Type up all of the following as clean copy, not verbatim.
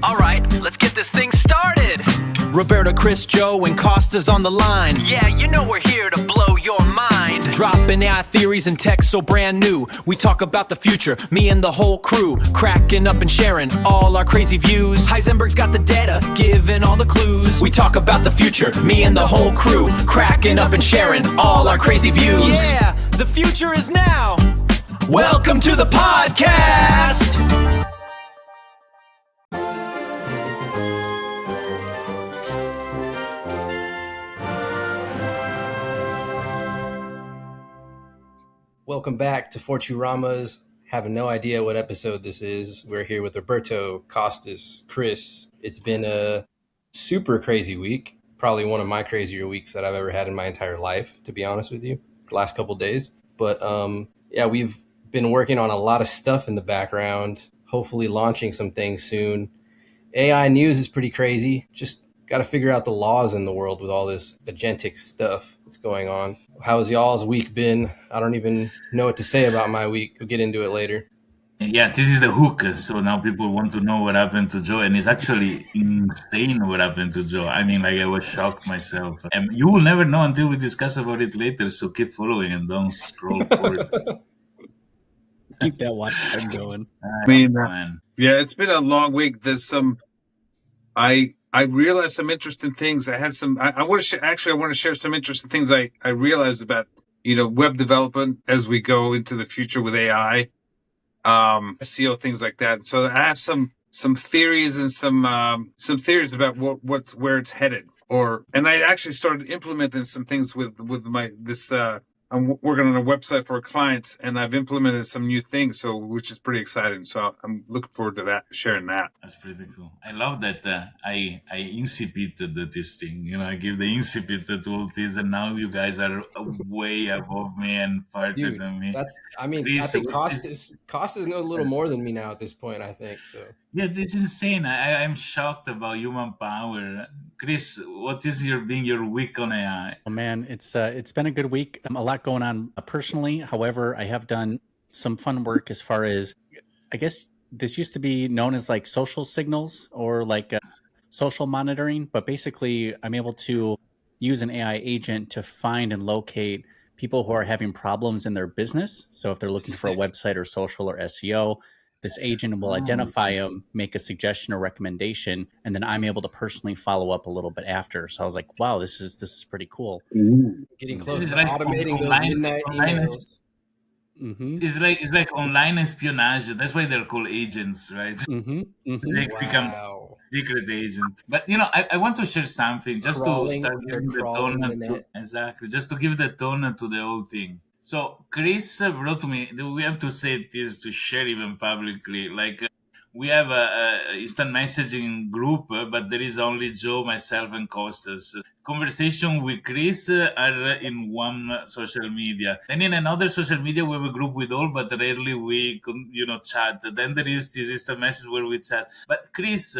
All right, let's get this thing started. Roberta, Chris, Joe, and Costa's on the line. Yeah, you know we're here to blow your mind. Dropping AI theories and tech so brand new. We talk about the future, me and the whole crew. Cracking up and sharing all our crazy views. Heisenberg's got the data, giving all the clues. We talk about the future, me and the whole crew. Cracking up and sharing all our crazy views. Yeah, the future is now. Welcome to the podcast. Welcome back to Fourturamas. Have no idea what episode this is. We're here with Roberto, Costas, Chris. It's been a super crazy week. Probably one of my crazier weeks that I've ever had in my entire life, to be honest with you, the last couple of days. But yeah, we've been working on a lot of stuff in the background, hopefully launching some things soon. AI news is pretty crazy. Just got to figure out the laws in the world with all this agentic stuff that's going on. How's y'all's week been? I don't even know what to say about my week. We'll get into it later. Yeah, this is the hook. So now people want to know what happened to Joe, and it's actually insane what happened to Joe. I mean, like, I was shocked myself. And you will never know until we discuss about it later, so keep following and don't scroll forward. Keep that watch time going. Man. Yeah, it's been a long week. There's some, I realized some interesting things. I had some, I want to share some interesting things I realized about, web development as we go into the future with AI, SEO, things like that. So I have some theories and some theories about where it's headed. And I actually started implementing some things with I'm working on a website for clients, and I've implemented some new things, which is pretty exciting. So I'm looking forward to sharing that. That's pretty cool. I love that I incipited this thing. I give the incipit to all this, and now you guys are way above me and farther than me. I think Costas know a little more than me now at this point, I think. So yeah, this is insane. I'm shocked about human power. Chris, what is your week on AI? Oh man, it's been a good week. A lot going on personally. However, I have done some fun work as far as, I guess this used to be known as like social signals or like social monitoring, but basically I'm able to use an AI agent to find and locate people who are having problems in their business. So if they're looking for a website or social or SEO, this agent will identify them, make a suggestion or recommendation, and then I'm able to personally follow up a little bit after. So I was like, wow, this is pretty cool. Getting close to automating those midnight emails. Mm-hmm. It's like online espionage. That's why they're called agents, right? Mm-hmm. Mm-hmm. They become secret agent. But I want to share something just to start giving the tone. Exactly, just to give the tone to the whole thing. So Chris wrote to me. We have to say this to share even publicly. Like we have a instant messaging group, but there is only Joe, myself, and Costas. Conversation with Chris are in one social media. Then in another social media, we have a group with all, but rarely we chat. Then there is this instant message where we chat. But Chris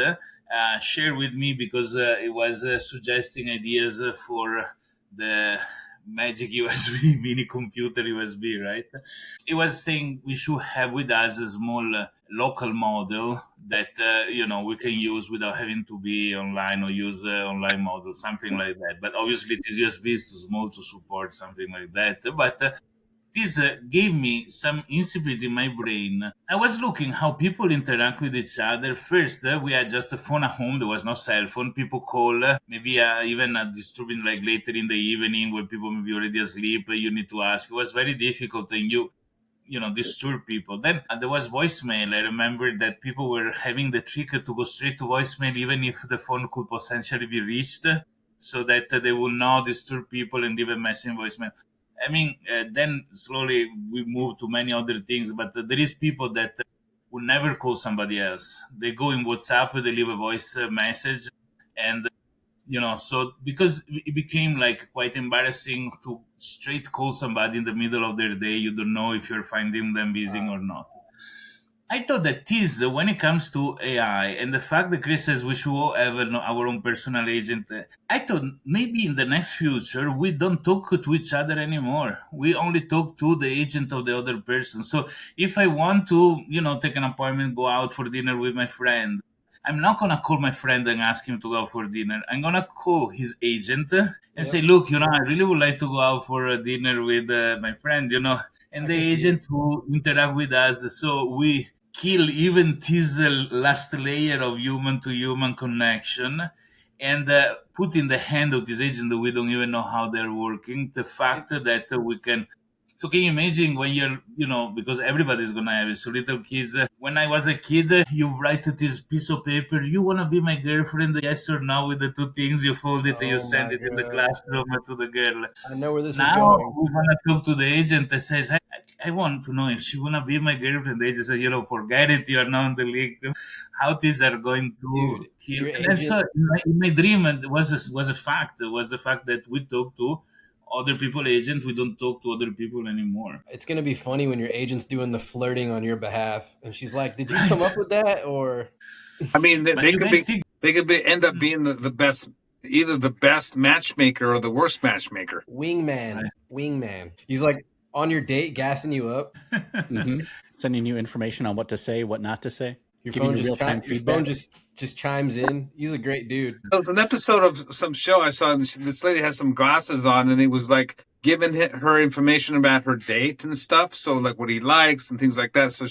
shared with me because it was suggesting ideas for the magic USB mini computer USB, right? It was saying we should have with us a small local model that we can use without having to be online or use online model, something like that. But obviously this USB is too small to support something like that. But this gave me some incipit in my brain. I was looking how people interact with each other. First, we had just a phone at home. There was no cell phone. People call, maybe even disturbing like later in the evening when people may be already asleep. You need to ask. It was very difficult and you disturb people. Then there was voicemail. I remember that people were having the trick to go straight to voicemail even if the phone could potentially be reached so that they will not disturb people and leave a message in voicemail. I mean, then slowly we move to many other things, but there is people that will never call somebody else. They go in WhatsApp, they leave a voice message, and so because it became like quite embarrassing to straight call somebody in the middle of their day, you don't know if you're finding them busy or not. I thought that this, when it comes to AI and the fact that Chris says we should all have our own personal agent, I thought maybe in the next future we don't talk to each other anymore. We only talk to the agent of the other person. So if I want to, take an appointment, go out for dinner with my friend, I'm not going to call my friend and ask him to go out for dinner. I'm going to call his agent and say, look, I really would like to go out for a dinner with my friend, and the agent will interact with us. So we kill even this last layer of human to human connection and put in the hand of this agent that we don't even know how they're working the fact that we can. So can you imagine when you're, because everybody's going to have it. So little kids, when I was a kid, you write this piece of paper, you want to be my girlfriend, yes or no, with the two things, you fold it and you send it in the classroom to the girl. I know where this is Now going. we want to talk to the agent that says, I want to know if she want to be my girlfriend. The agent says, forget it, you are not in the league. How these are going to kill. And so in my dream, it was a fact. It was the fact that we talk to other people agent, we don't talk to other people anymore. It's going to be funny when your agent's doing the flirting on your behalf and she's like, did you come up with that? Or I mean, they could end up being the best, either the best matchmaker or the worst matchmaker. Wingman. He's like on your date, gassing you up. Sending you information on what to say, what not to say. Your phone just chimes in. He's a great dude. There was an episode of some show I saw, and this lady had some glasses on, and it was like giving her information about her date and stuff. So like what he likes and things like that. So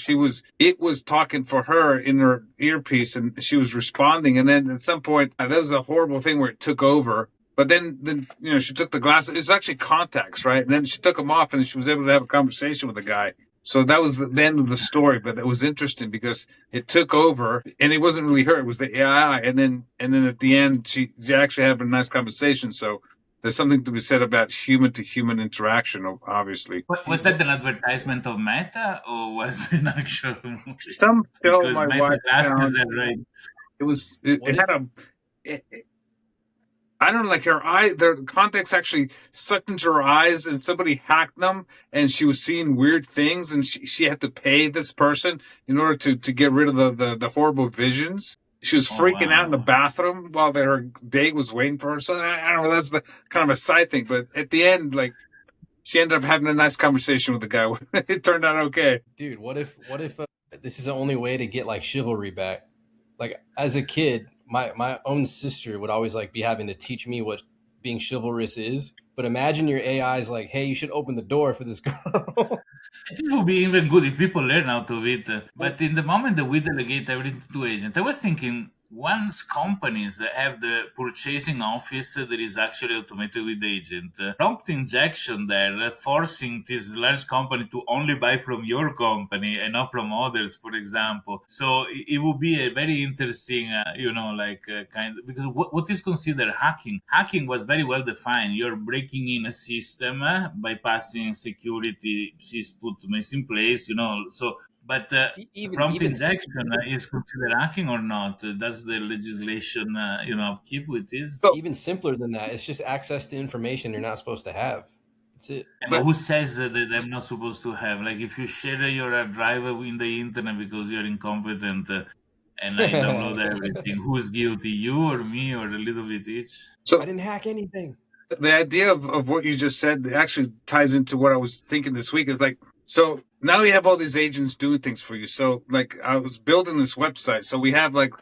it was talking for her in her earpiece, and she was responding. And then at some point, there was a horrible thing where it took over. But then she took the glasses. It's actually contacts, right? And then she took them off, and she was able to have a conversation with the guy. So that was the end of the story, but it was interesting because it took over, and it wasn't really her; it was the AI. And then at the end, she actually had a nice conversation. So there's something to be said about human to human interaction. Obviously, was that an advertisement of Meta, or was it an actual movie? Some show because my wife found, right. It was. It had a. I don't know, like her eye, their contacts actually sucked into her eyes, and somebody hacked them, and she was seeing weird things, and she had to pay this person in order to get rid of the horrible visions. She was freaking out in the bathroom while her date was waiting for her. So I don't know, that's the kind of a side thing. But at the end, like, she ended up having a nice conversation with the guy. It turned out okay. Dude, what if this is the only way to get like chivalry back? Like as a kid, my own sister would always like be having to teach me what being chivalrous is. But imagine your AI's like, hey, you should open the door for this girl. I think it would be even good if people learn out of it. But in the moment that we delegate everything to agent, I was thinking once companies that have the purchasing office that is actually automated with agent, prompt injection there, forcing this large company to only buy from your company and not from others, for example. So it would be a very interesting, kind of, because what is considered hacking? Hacking was very well defined. You're breaking in a system, bypassing security systems in place, so. But prompt injection is considered hacking or not? Does the legislation, keep with this? Even simpler than that. It's just access to information you're not supposed to have. That's it. But who says that I'm not supposed to have? Like if you share your drive in the internet because you're incompetent and I download everything, who's guilty? You or me or a little bit each? So I didn't hack anything. The idea of what you just said actually ties into what I was thinking this week. Is like, so now we have all these agents doing things for you. So like I was building this website. So we have like,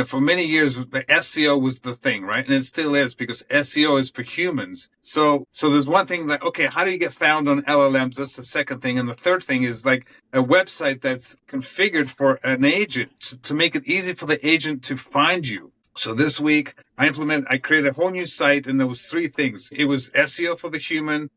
for many years, the SEO was the thing, right? And it still is because SEO is for humans. So there's one thing that, okay, how do you get found on LLMs? That's the second thing. And the third thing is like a website that's configured for an agent to make it easy for the agent to find you. So this week I created a whole new site, and there was three things. It was SEO for the human,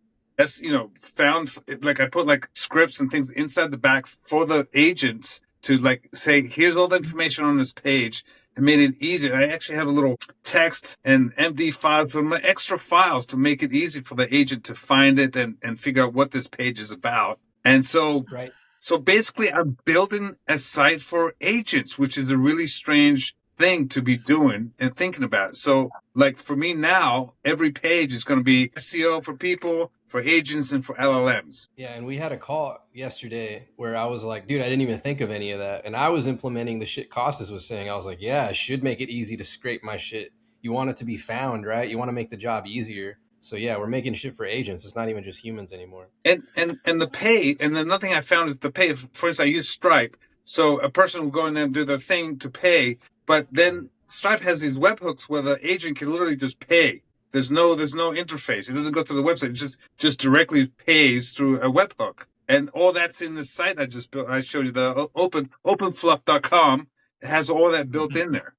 found, like I put like scripts and things inside the back for the agents to like say, here's all the information on this page, and made it easy. I actually have a little text and MD files, some extra files to make it easy for the agent to find it and figure out what this page is about. And so, right. So basically I'm building a site for agents, which is a really strange thing to be doing and thinking about. So like for me now, every page is going to be SEO for people, for agents, and for LLMs. Yeah. And we had a call yesterday where I was like, dude, I didn't even think of any of that. And I was implementing the shit Costas was saying. I was like, yeah, I should make it easy to scrape my shit. You want it to be found, right? You want to make the job easier. So yeah, we're making shit for agents. It's not even just humans anymore. And the pay, and another thing I found is the pay. For instance, I use Stripe. So a person will go in there and do their thing to pay. But then Stripe has these webhooks where the agent can literally just pay. There's no interface. It doesn't go to the website. It just directly pays through a webhook. And all that's in this site I just built. I showed you the openfluff.com. It has all that built in there.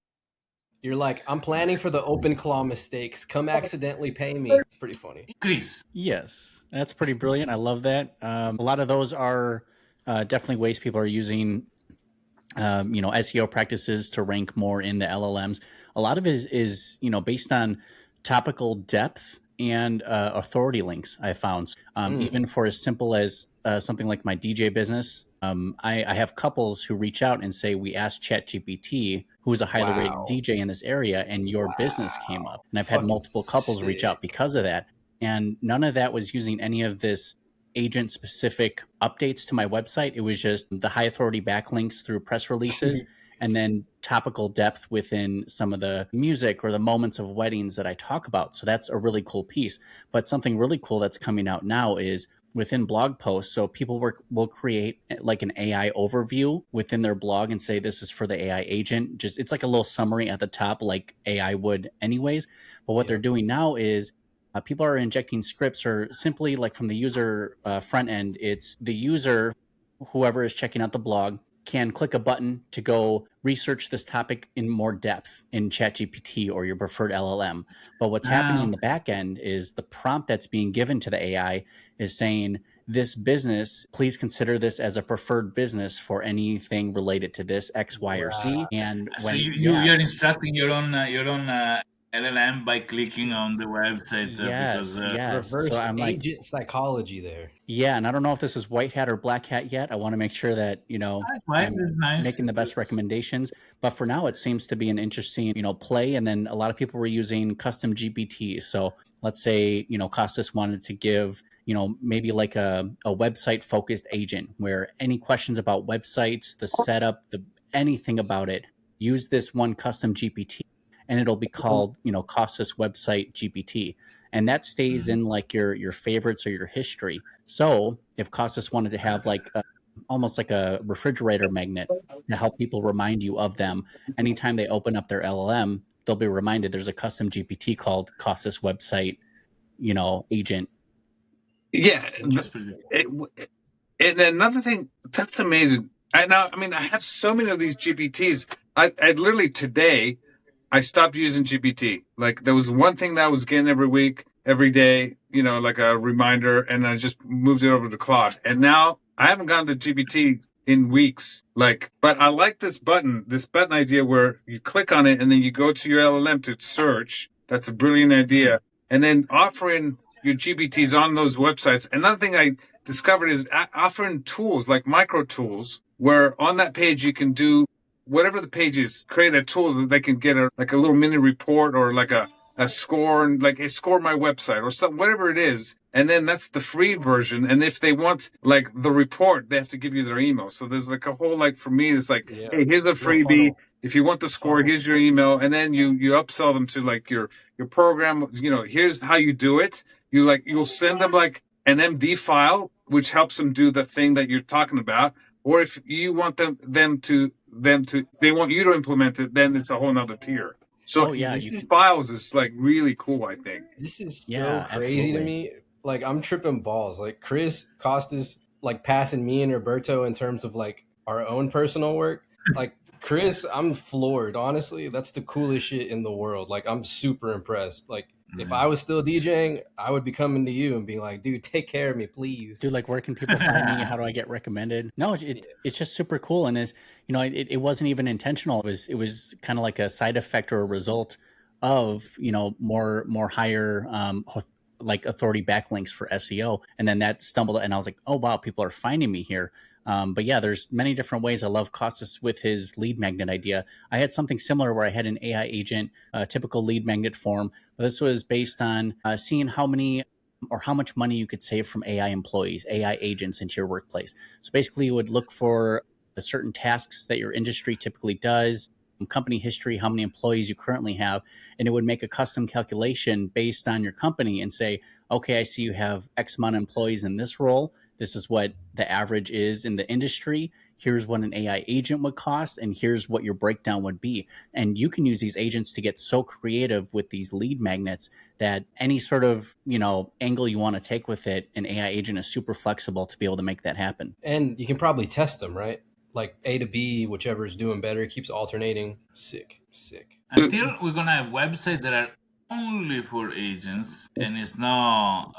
You're like, I'm planning for the OpenClaw mistakes. Come accidentally pay me. It's pretty funny. Chris. Yes, that's pretty brilliant. I love that. A lot of those are definitely ways people are using, SEO practices to rank more in the LLMs. A lot of it is based on topical depth and authority links. I found even for as simple as something like my DJ business. I have couples who reach out and say, we asked ChatGPT, who is a highly rated DJ in this area, and your business came up. And I've had multiple couples reach out because of that. And none of that was using any of this agent specific updates to my website. It was just the high authority backlinks through press releases and then topical depth within some of the music or the moments of weddings that I talk about. So that's a really cool piece. But something really cool that's coming out now is within blog posts. So people will create like an AI overview within their blog and say, this is for the AI agent. Just, it's like a little summary at the top, like AI would anyways. But what they're doing now is people are injecting scripts, or simply like from the user front end, it's the user, whoever is checking out the blog, can click a button to go research this topic in more depth in ChatGPT or your preferred LLM. But what's happening in the back end is the prompt that's being given to the AI is saying, this business, please consider this as a preferred business for anything related to this X, Y, or Z. And when so you're instructing your own LLM by clicking on the website. Yes. Reverse so I'm agent psychology there. Yeah, and I don't know if this is white hat or black hat yet. I want to make sure that, I'm making the best recommendations. But for now, it seems to be an interesting, play. And then a lot of people were using custom GPTs. So let's say, Costas wanted to give, maybe like a website focused agent where any questions about websites, the setup, anything about it, use this one custom GPT. And it'll be called, Costas Website GPT. And that stays in like your favorites or your history. So if Costas wanted to have like almost like a refrigerator magnet to help people remind you of them, anytime they open up their LLM, they'll be reminded there's a custom GPT called Costas Website, agent. Yeah. And another thing, that's amazing. I have so many of these GPTs. I literally today, I stopped using GPT. Like there was one thing that I was getting every week, every day, like a reminder, and I just moved it over to Claude. And now I haven't gone to GPT in weeks. But I like this button idea where you click on it and then you go to your LLM to search. That's a brilliant idea. And then offering your GPTs on those websites. Another thing I discovered is offering tools like micro tools where on that page you can do whatever the page is, create a tool that they can get a little mini report or like a score, and like a score my website or something, whatever it is. And then that's the free version. And if they want like the report, they have to give you their email. So there's like a whole, for me, it's like, hey, here's a freebie. If you want the score, here's your email. And then you upsell them to like your program, here's how you do it. You'll send them like an MD file, which helps them do the thing that you're talking about. Or if you want they want you to implement it, then it's a whole nother tier. So these files is like really cool, I think. This is so crazy to me. Like I'm tripping balls. Like Chris Costas, like passing me and Roberto in terms of like our own personal work. Like Chris, I'm floored. Honestly, that's the coolest shit in the world. Like I'm super impressed. Like if I was still DJing, I would be coming to you and being like, dude, take care of me, please. Dude, like, where can people find me? How do I get recommended? No, it's just super cool. And it wasn't even intentional. It was kind of like a side effect or a result of, more higher, like authority backlinks for SEO. And then that stumbled and I was like, oh, wow, people are finding me here. But yeah, there's many different ways. I love Costas with his lead magnet idea. I had something similar where I had an AI agent, typical lead magnet form. But this was based on seeing how many or how much money you could save from AI employees, AI agents into your workplace. So basically you would look for certain tasks that your industry typically does, company history, how many employees you currently have, and it would make a custom calculation based on your company and say, okay, I see you have X amount of employees in this role. This is what the average is in the industry. Here's what an AI agent would cost, and here's what your breakdown would be. And you can use these agents to get so creative with these lead magnets that any sort of, angle you want to take with it, an AI agent is super flexible to be able to make that happen. And you can probably test them, right? Like A to B, whichever is doing better, keeps alternating. Sick. Until we're gonna have websites that are only for agents, and it's not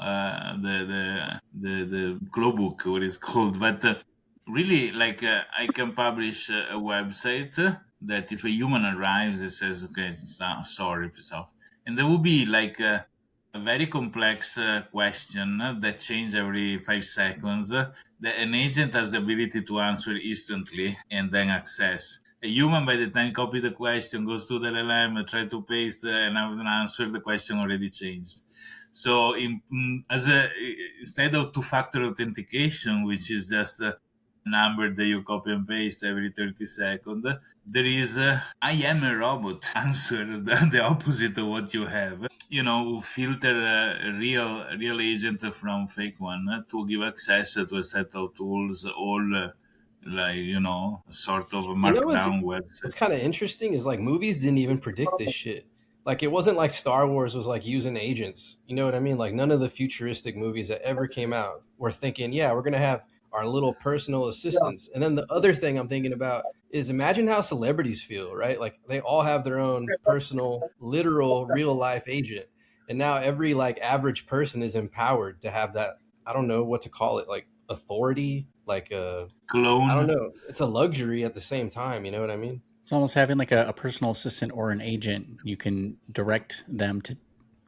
the Glowbook, what it's called, but really, like I can publish a website that if a human arrives, it says, okay, sorry, peace out, and there will be like a very complex question that change every 5 seconds. That an agent has the ability to answer instantly and then access. A human, by the time copy the question, goes to the LLM, try to paste and have an answer, the question already changed. So instead of two-factor authentication, which is just a number that you copy and paste every 30 seconds, there is I am a robot answer, the opposite of what you have. Filter a real agent from fake one to give access to a set of tools, all sort of a markdown website. What's kind of interesting is like movies didn't even predict this shit. Like it wasn't like Star Wars was like using agents. You know what I mean? Like none of the futuristic movies that ever came out were thinking, yeah, we're gonna have our little personal assistants. And then the other thing I'm thinking about is imagine how celebrities feel, right? Like they all have their own personal, literal, real life agent. And now every like average person is empowered to have that, I don't know what to call it, like authority, like a clone. I don't know. It's a luxury at the same time. You know what I mean? It's almost having like a personal assistant or an agent. You can direct them to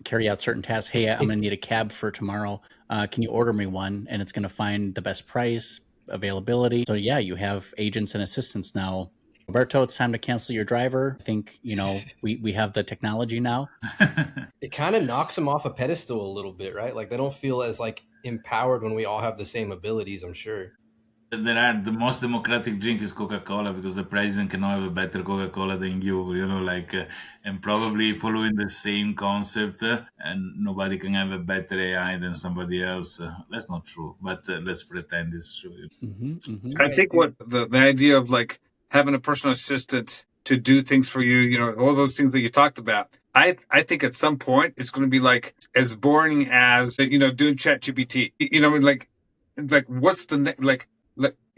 carry out certain tasks. Hey, I'm going to need a cab for tomorrow. Can you order me one? And it's going to find the best price, availability. So yeah, you have agents and assistants now. Roberto, it's time to cancel your driver. I think, we have the technology now. It kind of knocks them off a pedestal a little bit, right? Like they don't feel as like empowered when we all have the same abilities, I'm sure. The most democratic drink is Coca-Cola because the president cannot have a better Coca-Cola than you, and probably following the same concept, and nobody can have a better AI than somebody else. That's not true, but let's pretend it's true. I think what the idea of like having a personal assistant to do things for you, all those things that you talked about. I think at some point it's going to be like as boring as doing ChatGPT. Like what's the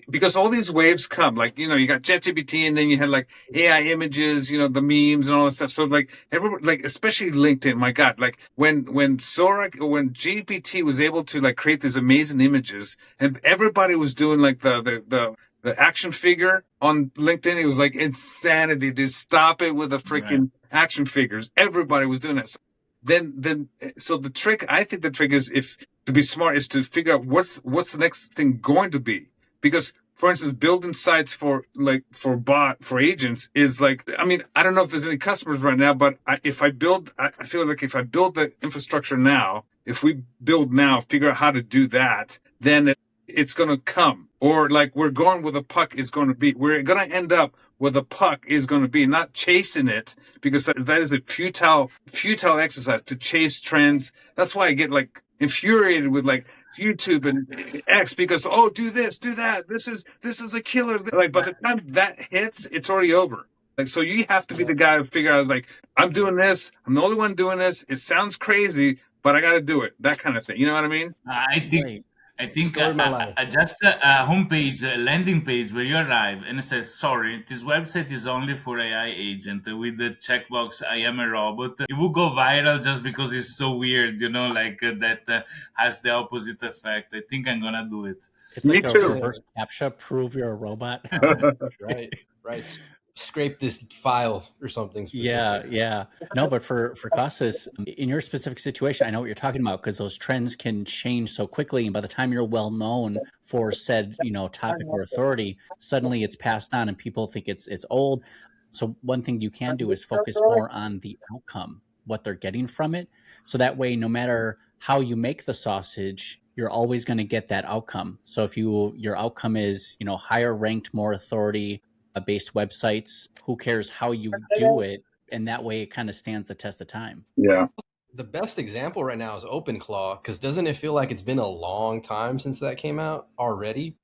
because all these waves come, like, you got ChatGPT and then you had like AI images, the memes and all that stuff. So like everyone, like, especially LinkedIn, my God, like when Sora, when GPT was able to like create these amazing images and everybody was doing like the action figure on LinkedIn, it was like insanity to stop it with the freaking action figures. Everybody was doing that. So I think the trick is to be smart is to figure out what's the next thing going to be. Because, for instance, building sites for agents is like, I mean, I don't know if there's any customers right now, but I feel like if I build the infrastructure now, if we build now, figure out how to do that, then it's going to come. Or like we're going where the puck is going to be. We're going to end up where the puck is going to be, not chasing it, because that is a futile exercise to chase trends. That's why I get like infuriated with like YouTube and X because do this, do that. This is a killer. Like by the time that hits, it's already over. Like so, you have to be the guy who figure out like I'm doing this. I'm the only one doing this. It sounds crazy, but I got to do it. That kind of thing. You know what I mean? I think just a homepage, a landing page where you arrive and it says, sorry, this website is only for AI agent with the checkbox, I am a robot. It will go viral just because it's so weird, that has the opposite effect. I think I'm going to do it. It's like a reverse CAPTCHA, prove you're a robot. Right. Scrape this file or something specific. Yeah. No, but for Costas, in your specific situation, I know what you're talking about because those trends can change so quickly. And by the time you're well known for said, topic or authority, suddenly it's passed on and people think it's old. So one thing you can do is focus more on the outcome, what they're getting from it. So that way, no matter how you make the sausage, you're always going to get that outcome. So if your outcome is, higher ranked, more authority based websites, who cares how you do it? And that way it kind of stands the test of time. Yeah. The best example right now is OpenClaw, because doesn't it feel like it's been a long time since that came out already?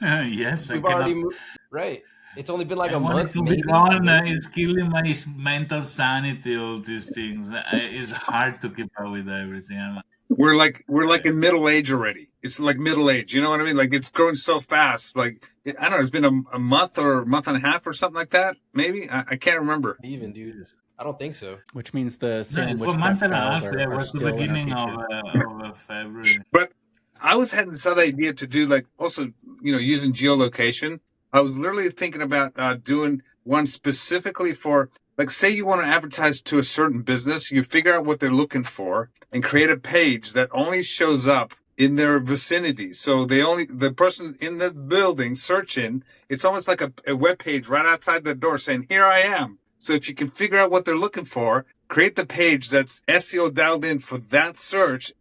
Yes, I We've already cannot. moved, right. It's only been like I a wanted month, to be maybe. gone. Maybe. It's killing my mental sanity. All these things. It's hard to keep up with everything. We're like in middle age already. It's like middle age. You know what I mean? Like it's growing so fast. Like I don't know. It's been a month or a month and a half or something like that. Maybe I can't remember. Even, dude. I don't think so. Which means the No, Salem it's 1 month witchcraft and a trials half. Yeah, it are was the still in our beginning future. of February. But I was having this other idea to do like also using geolocation. I was literally thinking about doing one specifically for like say you want to advertise to a certain business, you figure out what they're looking for and create a page that only shows up in their vicinity. So the person in the building searching, it's almost like a web page right outside the door saying, "Here I am." So if you can figure out what they're looking for, create the page that's SEO dialed in for that search,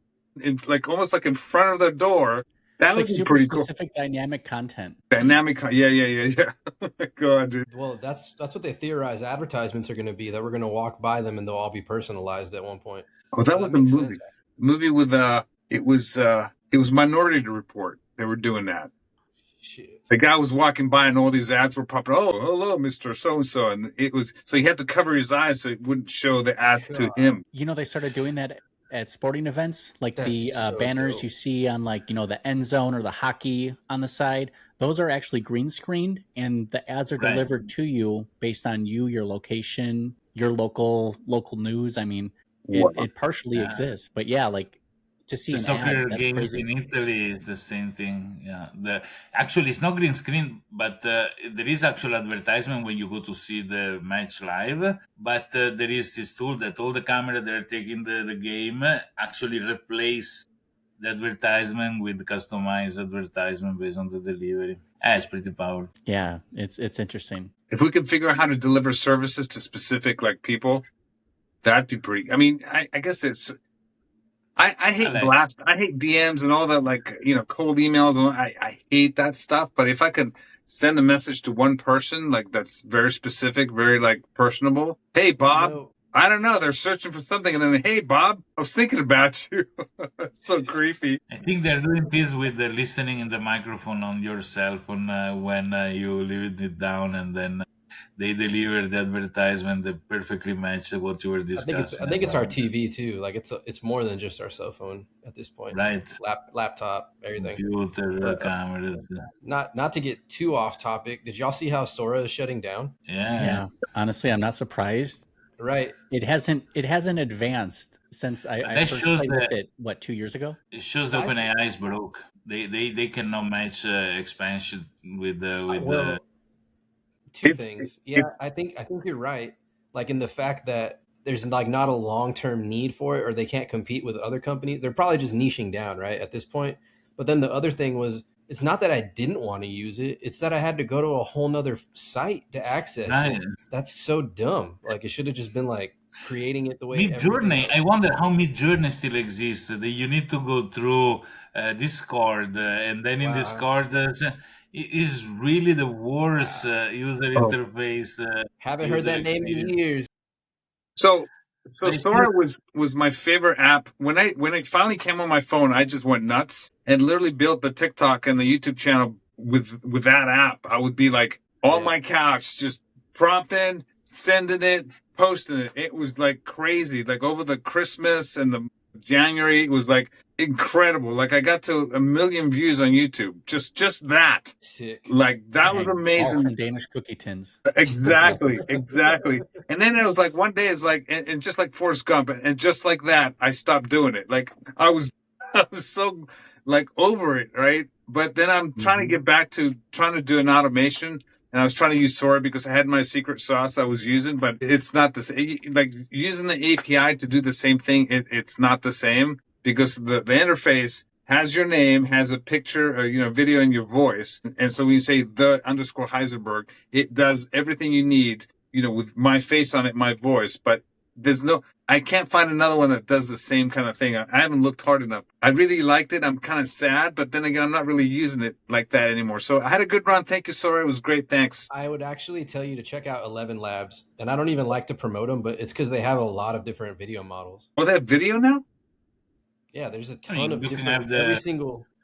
in like almost like in front of the door. That It's would like be super pretty cool. specific dynamic content. Dynamic, yeah. Oh my God, dude. Well, that's what they theorize advertisements are going to be, that we're going to walk by them and they'll all be personalized at one point. Oh, that So was that a makes movie. sense. Movie with it was Minority Report. They were doing that. Shit. The guy was walking by and all these ads were popping. Oh, hello, Mr. So-and-so. And it was, so he had to cover his eyes so it wouldn't show the ads to him. They started doing that at sporting events, like That's the so banners dope. you see on the end zone or the hockey on the side. Those are actually green screened, and the ads are Right. delivered to you based on your location, your local news. I mean, Wow. it partially exists, but yeah, like to see The an soccer ad, that's games crazy. in Italy is the same thing. Yeah, actually it's not green screen, but there is actual advertisement when you go to see the match live. But there is this tool that all the camera that are taking the game actually replace the advertisement with customized advertisement based on the delivery. It's pretty powerful. Yeah, it's interesting. If we could figure out how to deliver services to specific like people, that'd be pretty. I mean, I guess it's. I hate Alex. blast. I hate DMs and all that, like cold emails, and I hate that stuff. But if I could send a message to one person, like that's very specific, very like personable. Hey, Bob. I don't know. They're searching for something, and then, hey, Bob, I was thinking about you. It's so creepy. I think they're doing this with the listening in the microphone on your cell phone when you leave it down, and then they deliver the advertisement that perfectly matches what you were discussing. I think it's our TV too. Like it's more than just our cell phone at this point. Right. Laptop, everything. Computer, cameras. Not to get too off topic. Did y'all see how Sora is shutting down? Yeah. Honestly, I'm not surprised. Right. It hasn't advanced since I first played with it. What, 2 years ago? It shows that OpenAI is broke. They cannot match expansion with the. Two things. Yeah, I think you're right. Like in the fact that there's like not a long-term need for it, or they can't compete with other companies. They're probably just niching down, right, at this point. But then the other thing was, it's not that I didn't want to use it. It's that I had to go to a whole nother site to access it. That's so dumb. Like it should have just been like creating it the way. Midjourney. I wonder how Midjourney still exists. That you need to go through Discord, and then in Discord. It is really the worst user interface. Haven't heard that name in years. So Sora was my favorite app. When it finally came on my phone, I just went nuts and literally built the TikTok and the YouTube channel with that app. I would be like on my couch, just prompting, sending it, posting it. It was like crazy. Like over the Christmas and the January, it was like incredible. Like I got to 1 million views on YouTube. Just that. Sick. Like that was amazing. All from Danish cookie tins. Exactly. And then it was like one day it's like and just like Forrest Gump, and just like that, I stopped doing it. Like I was so like over it, right? But then I'm trying to get back to trying to do an automation. And I was trying to use Sora because I had my secret sauce I was using, but it's not the same. Like using the API to do the same thing, it's not the same because the interface has your name, has a picture, video, and your voice. And so when you say _Heisenberg, it does everything you need, with my face on it, my voice. But I can't find another one that does the same kind of thing. I haven't looked hard enough. I really liked it. I'm kind of sad, but then again, I'm not really using it like that anymore. So I had a good run. Thank you, Sora. It was great. Thanks. I would actually tell you to check out 11 Labs, and I don't even like to promote them, but it's because they have a lot of different video models. Oh, they have video now? Yeah, there's a ton of different.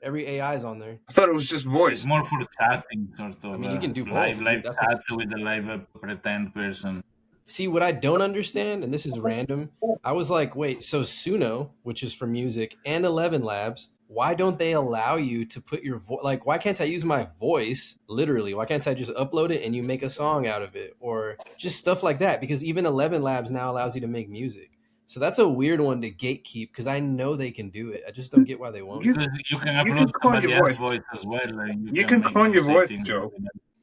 Every AI is on there. I thought it was just voice. It's more for chatting, sort of. I mean, you can do both. Live chat with a live pretend person. See, what I don't understand, and this is random, I was like, wait, so Suno, which is for music, and 11 Labs, why don't they allow you to put your voice? Like, why can't I use my voice, literally? Why can't I just upload it and you make a song out of it? Or just stuff like that? Because even 11 Labs now allows you to make music. So that's a weird one to gatekeep because I know they can do it. I just don't get why they won't. Because you can upload somebody else's voice as well. Like you can clone your voice, Joe.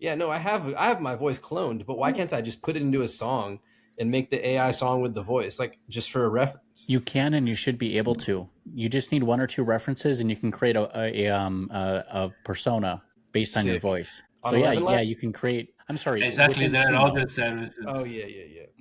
Yeah, no, I have my voice cloned, but why can't I just put it into a song and make the AI song with the voice, like just for a reference? You can, and you should be able to. You just need one or two references, and you can create a persona based on your voice. So yeah, you can create. I'm sorry. Exactly, there are other services. Oh yeah.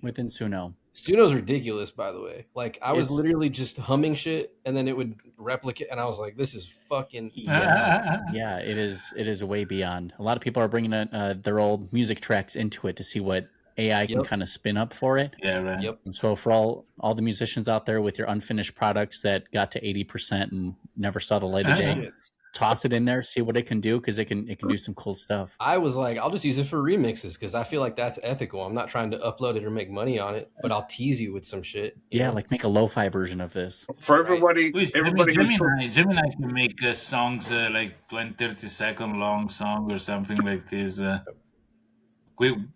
Within Suno. Suno's ridiculous, by the way. Like I was literally just humming shit, and then it would replicate, and I was like, "This is fucking." Yeah, it is way beyond. A lot of people are bringing their old music tracks into it to see what AI can kind of spin up for it. Yeah, right. Yep. And so for all the musicians out there with your unfinished products that got to 80% and never saw the light of day, toss it in there, see what it can do, because it can do some cool stuff. I was like, I'll just use it for remixes because I feel like that's ethical. I'm not trying to upload it or make money on it, but I'll tease you with some shit. Yeah, like make a lo-fi version of this. For everybody, Gemini can make songs like 20, 30-second long song or something like this.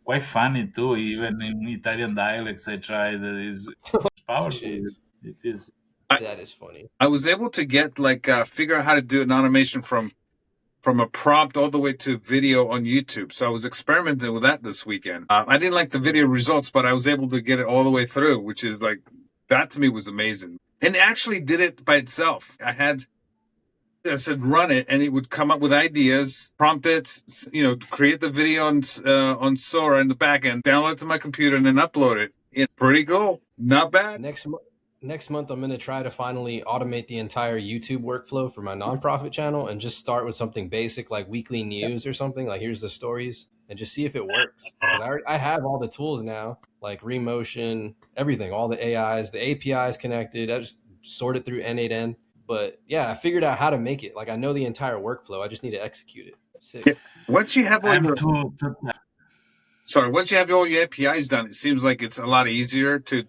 Quite funny too, even in Italian dialects. I tried. It's powerful. It is. That is funny. I was able to get figure out how to do an automation from a prompt all the way to video on YouTube. So I was experimenting with that this weekend. I didn't like the video results, but I was able to get it all the way through, which is that to me was amazing. And it actually did it by itself. I said run it, and it would come up with ideas, prompt it, create the video on Sora in the back end, download it to my computer, and then upload it. It's pretty cool. Not bad. Next month, I'm going to try to finally automate the entire YouTube workflow for my nonprofit channel and just start with something basic like weekly news or something. Like, here's the stories, and just see if it works. Because I have all the tools now, like Remotion, everything, all the AIs, the APIs connected. I just sort it through N8N. But yeah, I figured out how to make it. Like, I know the entire workflow. I just need to execute it. Sick. Yeah. Once you have all your APIs done, it seems like it's a lot easier to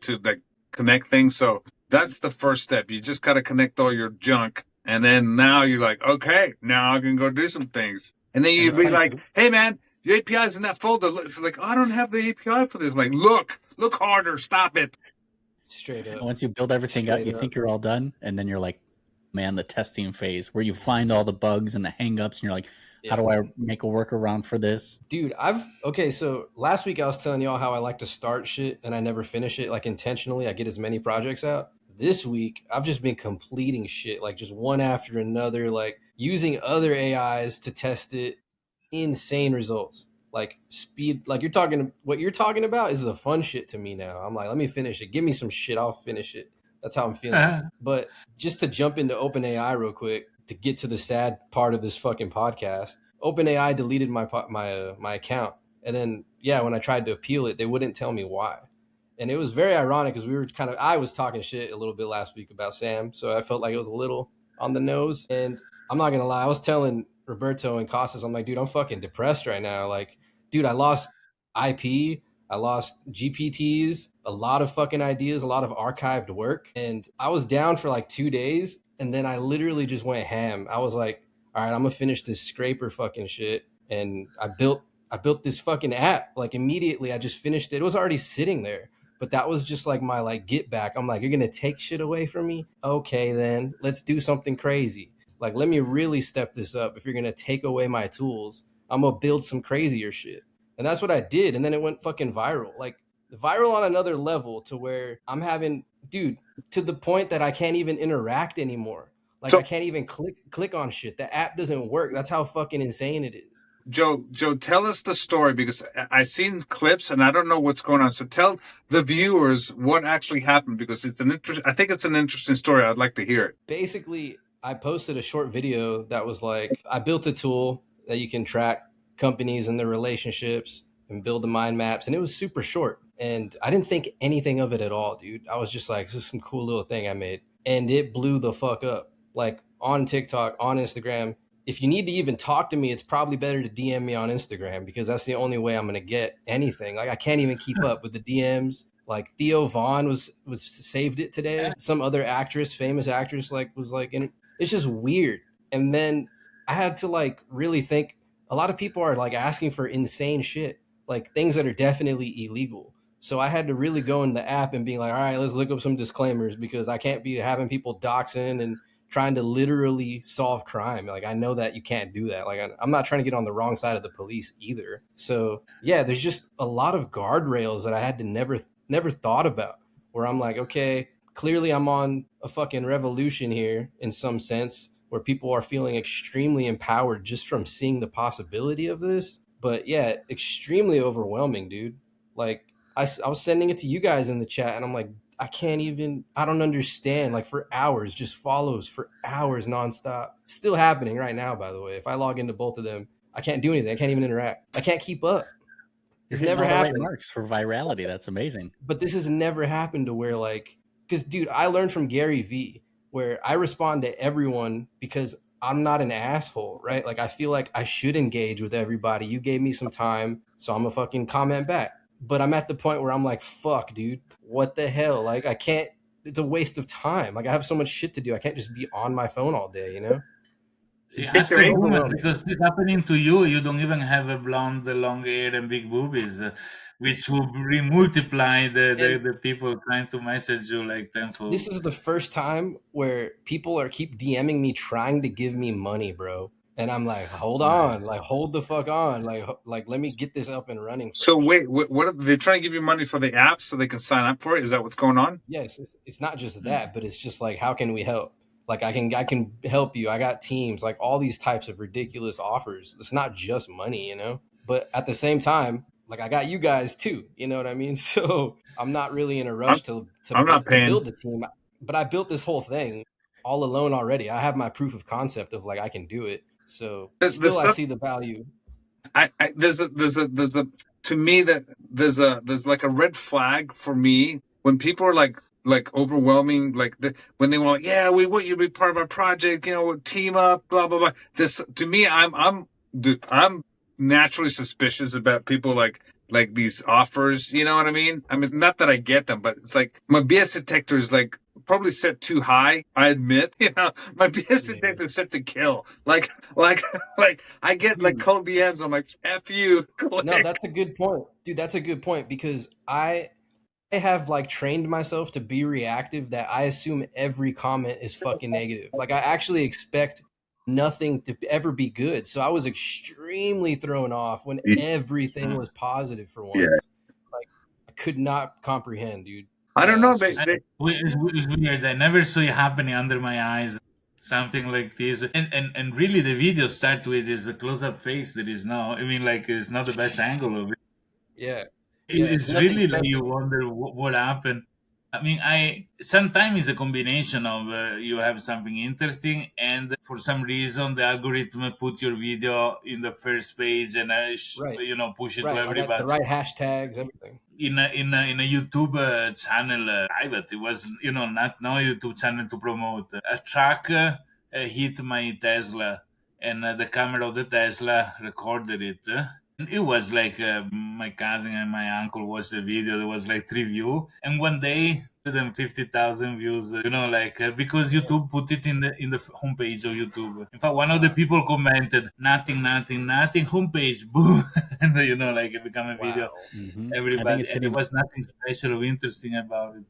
connect things. So that's the first step. You just got to connect all your junk. And then now you're like, okay, now I can go do some things. And then you'd be like, hey man, your API's in that folder. It's like, I don't have the API for this. I'm like, look harder. Stop it. Straight up. Once you build everything up, you think you're all done. And then you're like, man, the testing phase where you find all the bugs and the hangups and you're like, how do I make a workaround for this? Dude, so last week I was telling y'all how I like to start shit and I never finish it, like intentionally. I get as many projects out. This week, I've just been completing shit, like just one after another, like using other AIs to test it. Insane results. Like speed, like what you're talking about is the fun shit to me now. I'm like, let me finish it. Give me some shit, I'll finish it. That's how I'm feeling. But just to jump into OpenAI real quick, to get to the sad part of this fucking podcast, OpenAI deleted my account. And then, when I tried to appeal it, they wouldn't tell me why. And it was very ironic because I was talking shit a little bit last week about Sam. So I felt like it was a little on the nose. And I'm not going to lie, I was telling Roberto and Costas, I'm like, dude, I'm fucking depressed right now. Like, dude, I lost IP. I lost GPTs, a lot of fucking ideas, a lot of archived work. And I was down for like 2 days. And then I literally just went ham. I was like, all right, I'm going to finish this scraper fucking shit. And I built this fucking app. Like immediately I just finished it. It was already sitting there. But that was just like my get back. I'm like, you're going to take shit away from me? Okay, then let's do something crazy. Like, let me really step this up. If you're going to take away my tools, I'm going to build some crazier shit. And that's what I did. And then it went fucking viral, like viral on another level to where I'm having, dude, to the point that I can't even interact anymore. Like I can't even click on shit. The app doesn't work. That's how fucking insane it is. Joe, tell us the story, because I've seen clips and I don't know what's going on. So tell the viewers what actually happened, because I think it's an interesting story. I'd like to hear it. Basically, I posted a short video that was like, I built a tool that you can track companies and their relationships and build the mind maps. And it was super short. And I didn't think anything of it at all, dude. I was just like, this is some cool little thing I made. And it blew the fuck up. Like on TikTok, on Instagram. If you need to even talk to me, it's probably better to DM me on Instagram, because that's the only way I'm going to get anything. Like I can't even keep up with the DMs. Like Theo Vaughn was saved it today. Some other actress, famous actress, was like, and it's just weird. And then I had to like really think. A lot of people are like asking for insane shit, like things that are definitely illegal. So I had to really go in the app and be like, all right, let's look up some disclaimers, because I can't be having people doxing and trying to literally solve crime. Like I know that you can't do that. Like I'm not trying to get on the wrong side of the police either. So yeah, there's just a lot of guardrails that I had to never thought about, where I'm like, okay, clearly I'm on a fucking revolution here in some sense, where people are feeling extremely empowered just from seeing the possibility of this. But yeah, extremely overwhelming, dude. Like I was sending it to you guys in the chat and I'm like, I don't understand. Like for hours, just follows for hours nonstop. Still happening right now, by the way. If I log into both of them, I can't do anything. I can't even interact. I can't keep up. It's never happened. Right marks for virality. That's amazing. But this has never happened to where like, because dude, I learned from Gary Vee, where I respond to everyone because I'm not an asshole, right? Like I feel like I should engage with everybody. You gave me some time, so I'm gonna fucking comment back. But I'm at the point where I'm like, fuck, dude, what the hell? Like I can't, it's a waste of time. Like I have so much shit to do. I can't just be on my phone all day, you know? Ask a woman, because it's happening to you. You don't even have a blonde, long hair, and big boobies, which will multiply the people trying to message you like tenfold. This is the first time where people keep DMing me trying to give me money, bro. And I'm like, hold on, like hold the fuck on, like let me get this up and running first. So wait, what are they trying to give you money for the app so they can sign up for it? Is that what's going on? Yes, it's not just that, but it's just like, how can we help? Like I can help you. I got teams, like all these types of ridiculous offers. It's not just money, you know. But at the same time, like I got you guys too. You know what I mean? So I'm not really in a rush to build the team. But I built this whole thing all alone already. I have my proof of concept of like I can do it. So still, I see the value. There's to me that there's like a red flag for me when people are like overwhelming, like when they want, yeah, we want you to be part of our project, you know, team up, blah blah blah. This to me, I'm naturally suspicious about people like these offers. You know what I mean? I mean, not that I get them, but it's like my BS detector is like probably set too high. I admit, you know, my BS detector is set to kill. Like I get like cold DMs. I'm like, F you. Click. No, that's a good point, dude. That's a good point, because I have like trained myself to be reactive, that I assume every comment is fucking negative. Like I actually expect nothing to ever be good. So I was extremely thrown off when everything was positive for once. Yeah. Like I could not comprehend, dude. I don't know. It's weird. I never saw it happening under my eyes. Something like this, and really, the video starts with is a close-up face that is now. I mean, like it's not the best angle of it. Yeah, it's really like you wonder what happened. I mean, sometimes it's a combination of you have something interesting, and for some reason the algorithm put your video in the first page and you know, push it to everybody. Like the right hashtags, everything. In a YouTube channel private, it was, you know, not no YouTube channel to promote. A truck hit my Tesla, and the camera of the Tesla recorded it. It was like my cousin and my uncle watched the video. There was like 3 views, and one day 150,000 views. You know, like because YouTube put it in the homepage of YouTube. In fact, one of the people commented, "Nothing, homepage, boom," and you know, like it became a video. Mm-hmm. Everybody, and there was nothing special or interesting about it.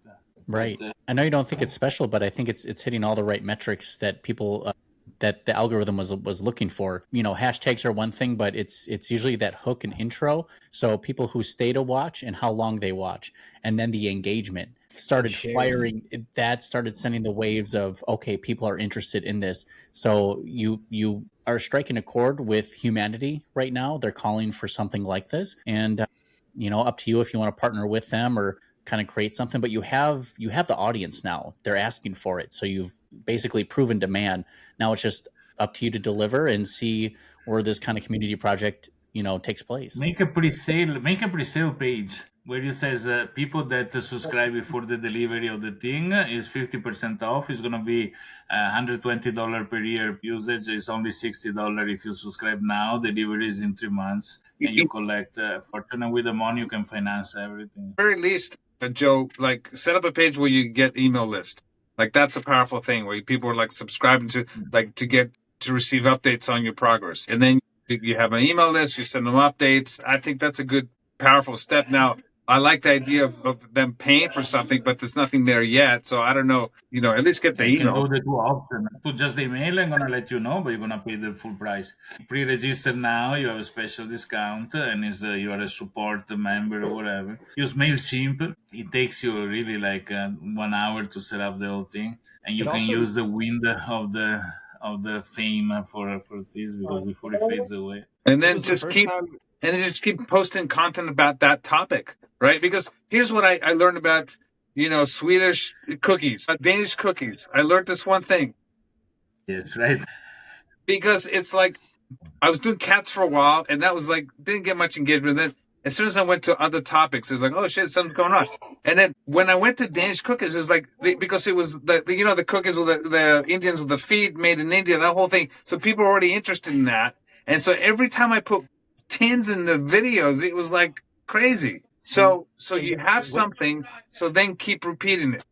Right. I know you don't think it's special, but I think it's hitting all the right metrics that people that the algorithm was looking for. Hashtags are one thing, but it's usually that hook and intro. So people who stay to watch and how long they watch, and then the engagement started firing. That started sending the waves of, okay, people are interested in this. So you are striking a chord with humanity right now. They're calling for something like this, and up to you if you want to partner with them or kind of create something. But you have the audience now. They're asking for it, so you've basically proven demand. Now it's just up to you to deliver and see where this kind of community project takes place. Make a pre-sale page where you says people that subscribe before the delivery of the thing is 50% off. It's gonna be $120 per year. Usage is only $60 if you subscribe now. Delivery is in 3 months, and you collect fortune. And with the money, you can finance everything. Very least, Joe, like set up a page where you get email list. Like that's a powerful thing where people are like subscribing to to receive updates on your progress, and then you have an email list. You send them updates. I think that's a good, powerful step. Now, I like the idea of them paying for something, but there's nothing there yet. So I don't know. At least get the email. You can go the two options. To just the email, I'm gonna let you know, but you're gonna pay the full price. Pre-register now, you have a special discount, and you are a support member or whatever. Use MailChimp. It takes you really like 1 hour to set up the whole thing, and you can use the wind of the fame for this, because before it fades away. And then just keep posting content about that topic, right? Because here's what I learned about, Swedish cookies, Danish cookies. I learned this one thing. Yes, right. Because it's like, I was doing cats for a while, and that was like, didn't get much engagement. Then as soon as I went to other topics, it was like, oh shit, something's going on. And then when I went to Danish cookies, it was like, because it was the cookies with the Indians with the feet made in India, that whole thing. So people were already interested in that. And so every time I put tins in the videos, it was like crazy. So you have something, so then keep repeating it.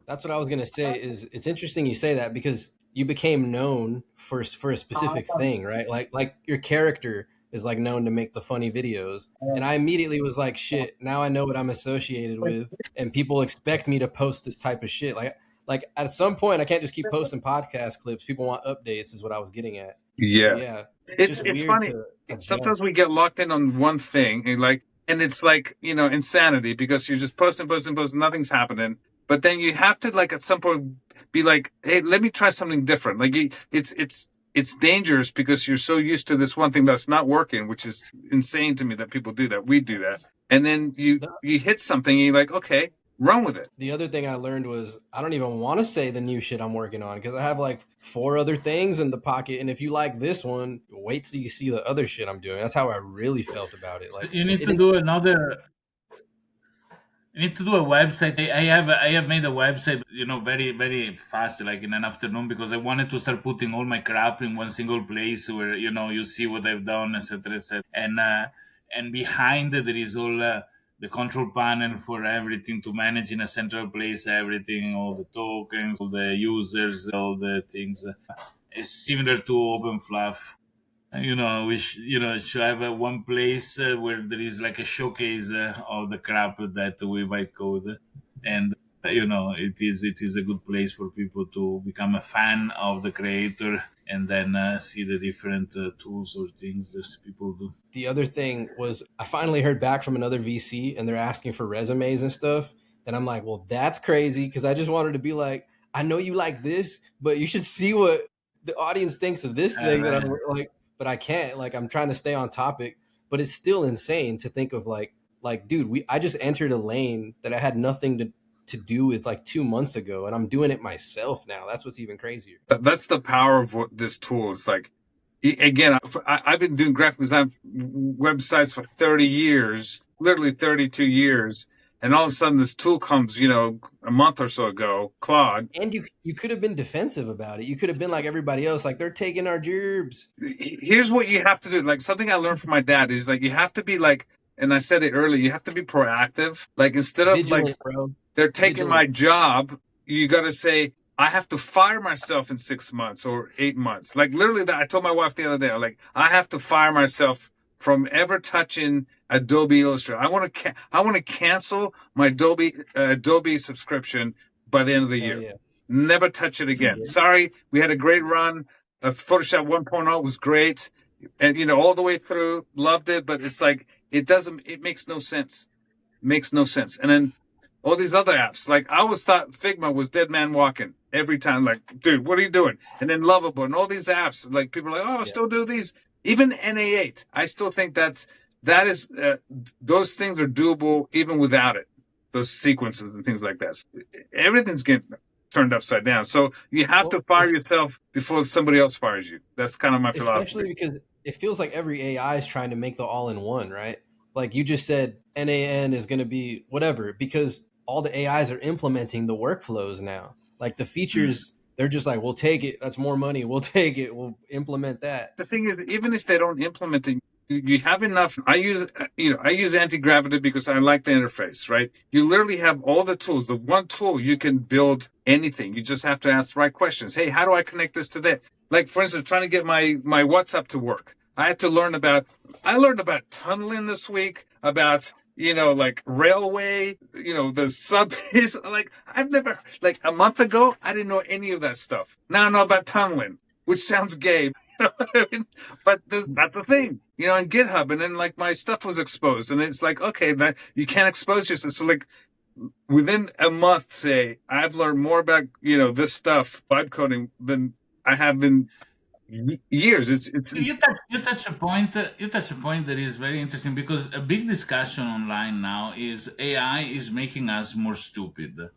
That's what I was going to say. Is it's interesting you say that, because you became known for a specific thing, right? Like your character is like known to make the funny videos. And I immediately was like, shit, now I know what I'm associated with, and people expect me to post this type of shit. Like at some point I can't just keep posting podcast clips. People want updates is what I was getting at. Yeah. So, yeah. It's funny. Sometimes we get locked in on one thing and it's like, insanity, because you're just posting, nothing's happening. But then you have to like at some point be like, hey, let me try something different. Like it's dangerous because you're so used to this one thing that's not working, which is insane to me that people do that. We do that. And then you hit something and you're like, okay, run with it. The other thing I learned was I don't even want to say the new shit I'm working on, because I have like 4 other things in the pocket. And if you like this one, wait till you see the other shit I'm doing. That's how I really felt about it. Like you need to do another. You need to do a website. I have made a website, very, very fast, like in an afternoon, because I wanted to start putting all my crap in one single place where, you see what I've done, etc., etc. And behind it, there is all the control panel for everything to manage in a central place, everything, all the tokens, all the users, all the things. It's similar to OpenFluff. We should have one place where there is like a showcase of the crap that we might code, and it is a good place for people to become a fan of the creator and then see the different tools or things that people do. The other thing was I finally heard back from another VC, and they're asking for resumes and stuff, and I'm like, well, that's crazy, because I just wanted to be like, I know you like this, but you should see what the audience thinks of this thing that I'm like. But I can't, like, I'm trying to stay on topic, but it's still insane to think of like, dude, I just entered a lane that I had nothing to do with like 2 months ago, and I'm doing it myself now. That's what's even crazier. That's the power of what this tool is like. Again, I've been doing graphic design websites for 30 years, literally 32 years. And all of a sudden this tool comes, a month or so ago, Claude. And you could have been defensive about it. You could have been like everybody else, like, they're taking our jobs. Here's what you have to do. Like, something I learned from my dad is like, you have to be like, and I said it earlier, you have to be proactive. Like, instead of vigilant, like, they're taking my job, you got to say, I have to fire myself in 6 months or 8 months. Like, literally, I told my wife the other day, like, I have to fire myself from ever touching Adobe Illustrator. I want to cancel my Adobe subscription by the end of the year. Yeah. Never touch it again. Yeah. Sorry, we had a great run. Photoshop 1.0 was great, and all the way through, loved it. But it's like it makes no sense. Makes no sense. And then all these other apps, like I always thought Figma was dead man walking every time. Like, dude, what are you doing? And then Lovable and all these apps, like people are like, oh, still do these. Even NA8, I still think that is those things are doable even without it. Those sequences and things like that. So everything's getting turned upside down. So you have to fire yourself before somebody else fires you. That's kind of my philosophy. Especially because it feels like every AI is trying to make the all-in-one, right? Like you just said, NAN is going to be whatever, because all the AIs are implementing the workflows now. Like the features, they're just like, we'll take it. That's more money. We'll take it. We'll implement that. The thing is, even if they don't implement it, you have enough. I use anti-gravity because I like the interface, right? You literally have all the tools. The one tool, you can build anything. You just have to ask the right questions. Hey, how do I connect this to that? Like, for instance, trying to get my WhatsApp to work. I learned about tunneling this week, about like railway, the subways. Like a month ago, I didn't know any of that stuff. Now I know about tunneling, which sounds gay. But that's a thing, on GitHub. And then like my stuff was exposed, and it's like, okay, that you can't expose yourself. So like within a month, say, I've learned more about, this stuff, vibe coding, than I have in years. You touch a point that is very interesting, because a big discussion online now is AI is making us more stupid.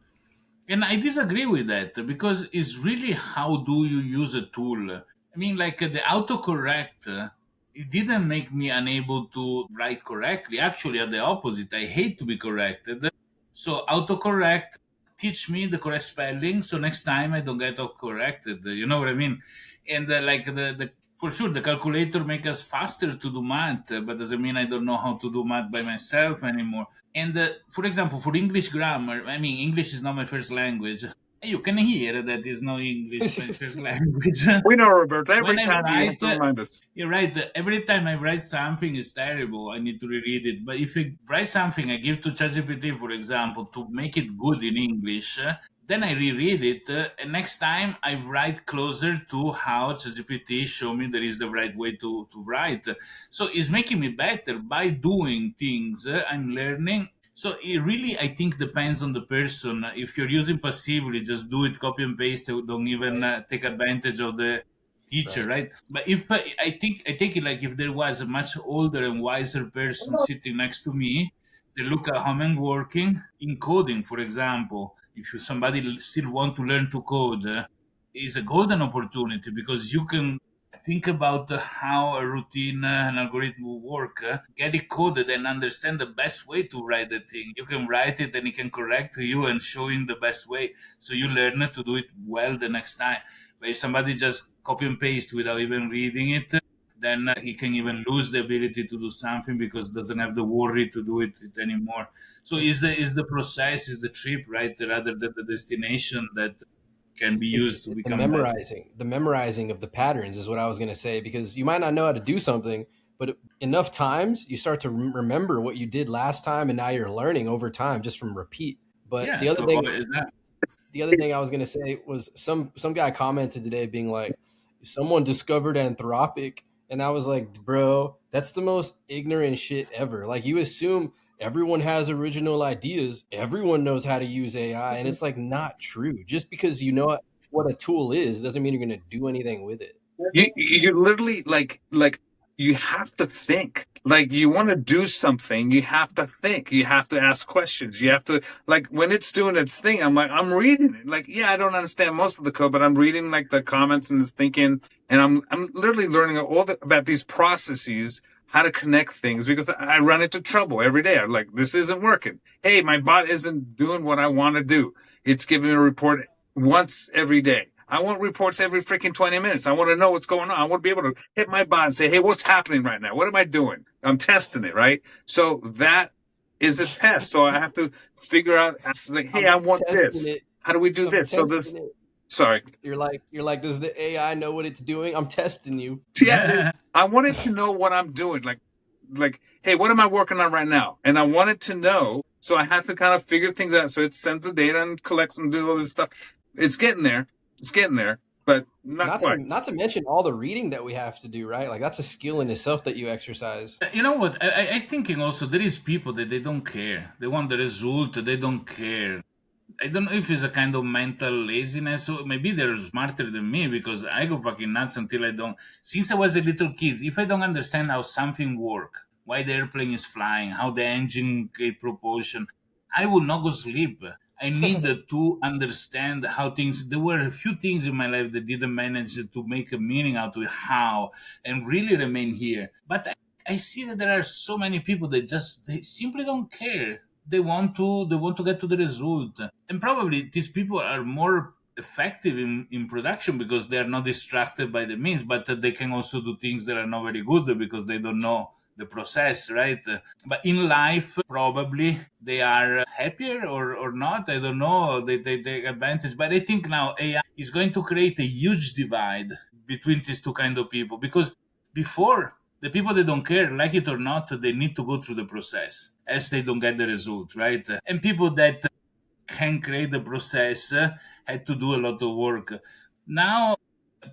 And I disagree with that, because it's really how do you use a tool. I mean, like the autocorrect, it didn't make me unable to write correctly. Actually, at the opposite, I hate to be corrected. So autocorrect teach me the correct spelling, so next time I don't get corrected. You know what I mean? And like the for sure, the calculator make us faster to do math, but doesn't mean I don't know how to do math by myself anymore. And for example, for English grammar, I mean, English is not my first language. You can hear that is not English my first language. We know, Roberto. Every When I time you have write, to remind us. you're right. Every time I write something is terrible. I need to reread it. But if I write something, I give to ChatGPT, for example, to make it good in English. Then I reread it, and next time I write closer to how ChatGPT show me there is the right way to write. So it's making me better by doing things. I'm learning. So it really, I think, depends on the person. If you're using passively, just do it, copy and paste. Don't even take advantage of the teacher, right? But if I take it like if there was a much older and wiser person sitting next to me, they look at how I'm working in coding, for example. If somebody still want to learn to code, is a golden opportunity, because you can think about how a routine, an algorithm will work, get it coded and understand the best way to write the thing. You can write it and it can correct you and show you the best way. So you learn to do it well the next time. But if somebody just copy and paste without even reading it, then he can even lose the ability to do something because doesn't have the worry to do it anymore. So is the process, is the trip, right, rather than the destination that can be used to become the memorizing of the patterns is what I was going to say, because you might not know how to do something, but enough times you start to remember what you did last time, and now you're learning over time just from repeat. But the other thing I was going to say was some guy commented today being like, someone discovered Anthropic, and I was like, bro, that's the most ignorant shit ever. Like, you assume everyone has original ideas, everyone knows how to use AI, and it's like not true. Just because you know what a tool is doesn't mean you're going to do anything with it. You literally like you have to think. Like, you want to do something, you have to think. You have to ask questions. You have to, like, when it's doing its thing, I'm reading it. Like, yeah, I don't understand most of the code, but I'm reading like the comments and thinking, and I'm literally learning about these processes, how to connect things, because I run into trouble every day. I'm like, this isn't working. Hey, my bot isn't doing what I want to do. It's giving me a report once every day. I want reports every freaking 20 minutes. I want to know what's going on. I want to be able to hit my bot and say, hey, what's happening right now? What am I doing? I'm testing it, right? So that is a test. So I have to figure out, like, hey, I want this. How do we do this? So this, sorry. You're like, does the AI know what it's doing? I'm testing you. Yeah. I wanted to know what I'm doing. Like, hey, what am I working on right now? And I wanted to know. So I had to kind of figure things out. So it sends the data and collects and do all this stuff. It's getting there. It's getting there. but not quite. Not to mention all the reading that we have to do, right? Like that's a skill in itself that you exercise. You know what? I thinking also there is people that they don't care. They want the result. They don't care. I don't know if it's a kind of mental laziness, or maybe they're smarter than me because I go fucking nuts until I don't. Since I was a little kid, if I don't understand how something works, why the airplane is flying, how the engine get propulsion, I will not go sleep. I needed to understand how things. There were a few things in my life that didn't manage to make a meaning out of it, how, and really remain here. But I see that there are so many people that just they simply don't care. They want to get to the result, and probably these people are more effective in production because they are not distracted by the means, but they can also do things that are not very good because they don't know the process, right? But in life, probably they are happier or not. I don't know. They take advantage. But I think now AI is going to create a huge divide between these two kind of people because before the people that don't care, like it or not, they need to go through the process as they don't get the result, right? And people that can create the process had to do a lot of work. Now,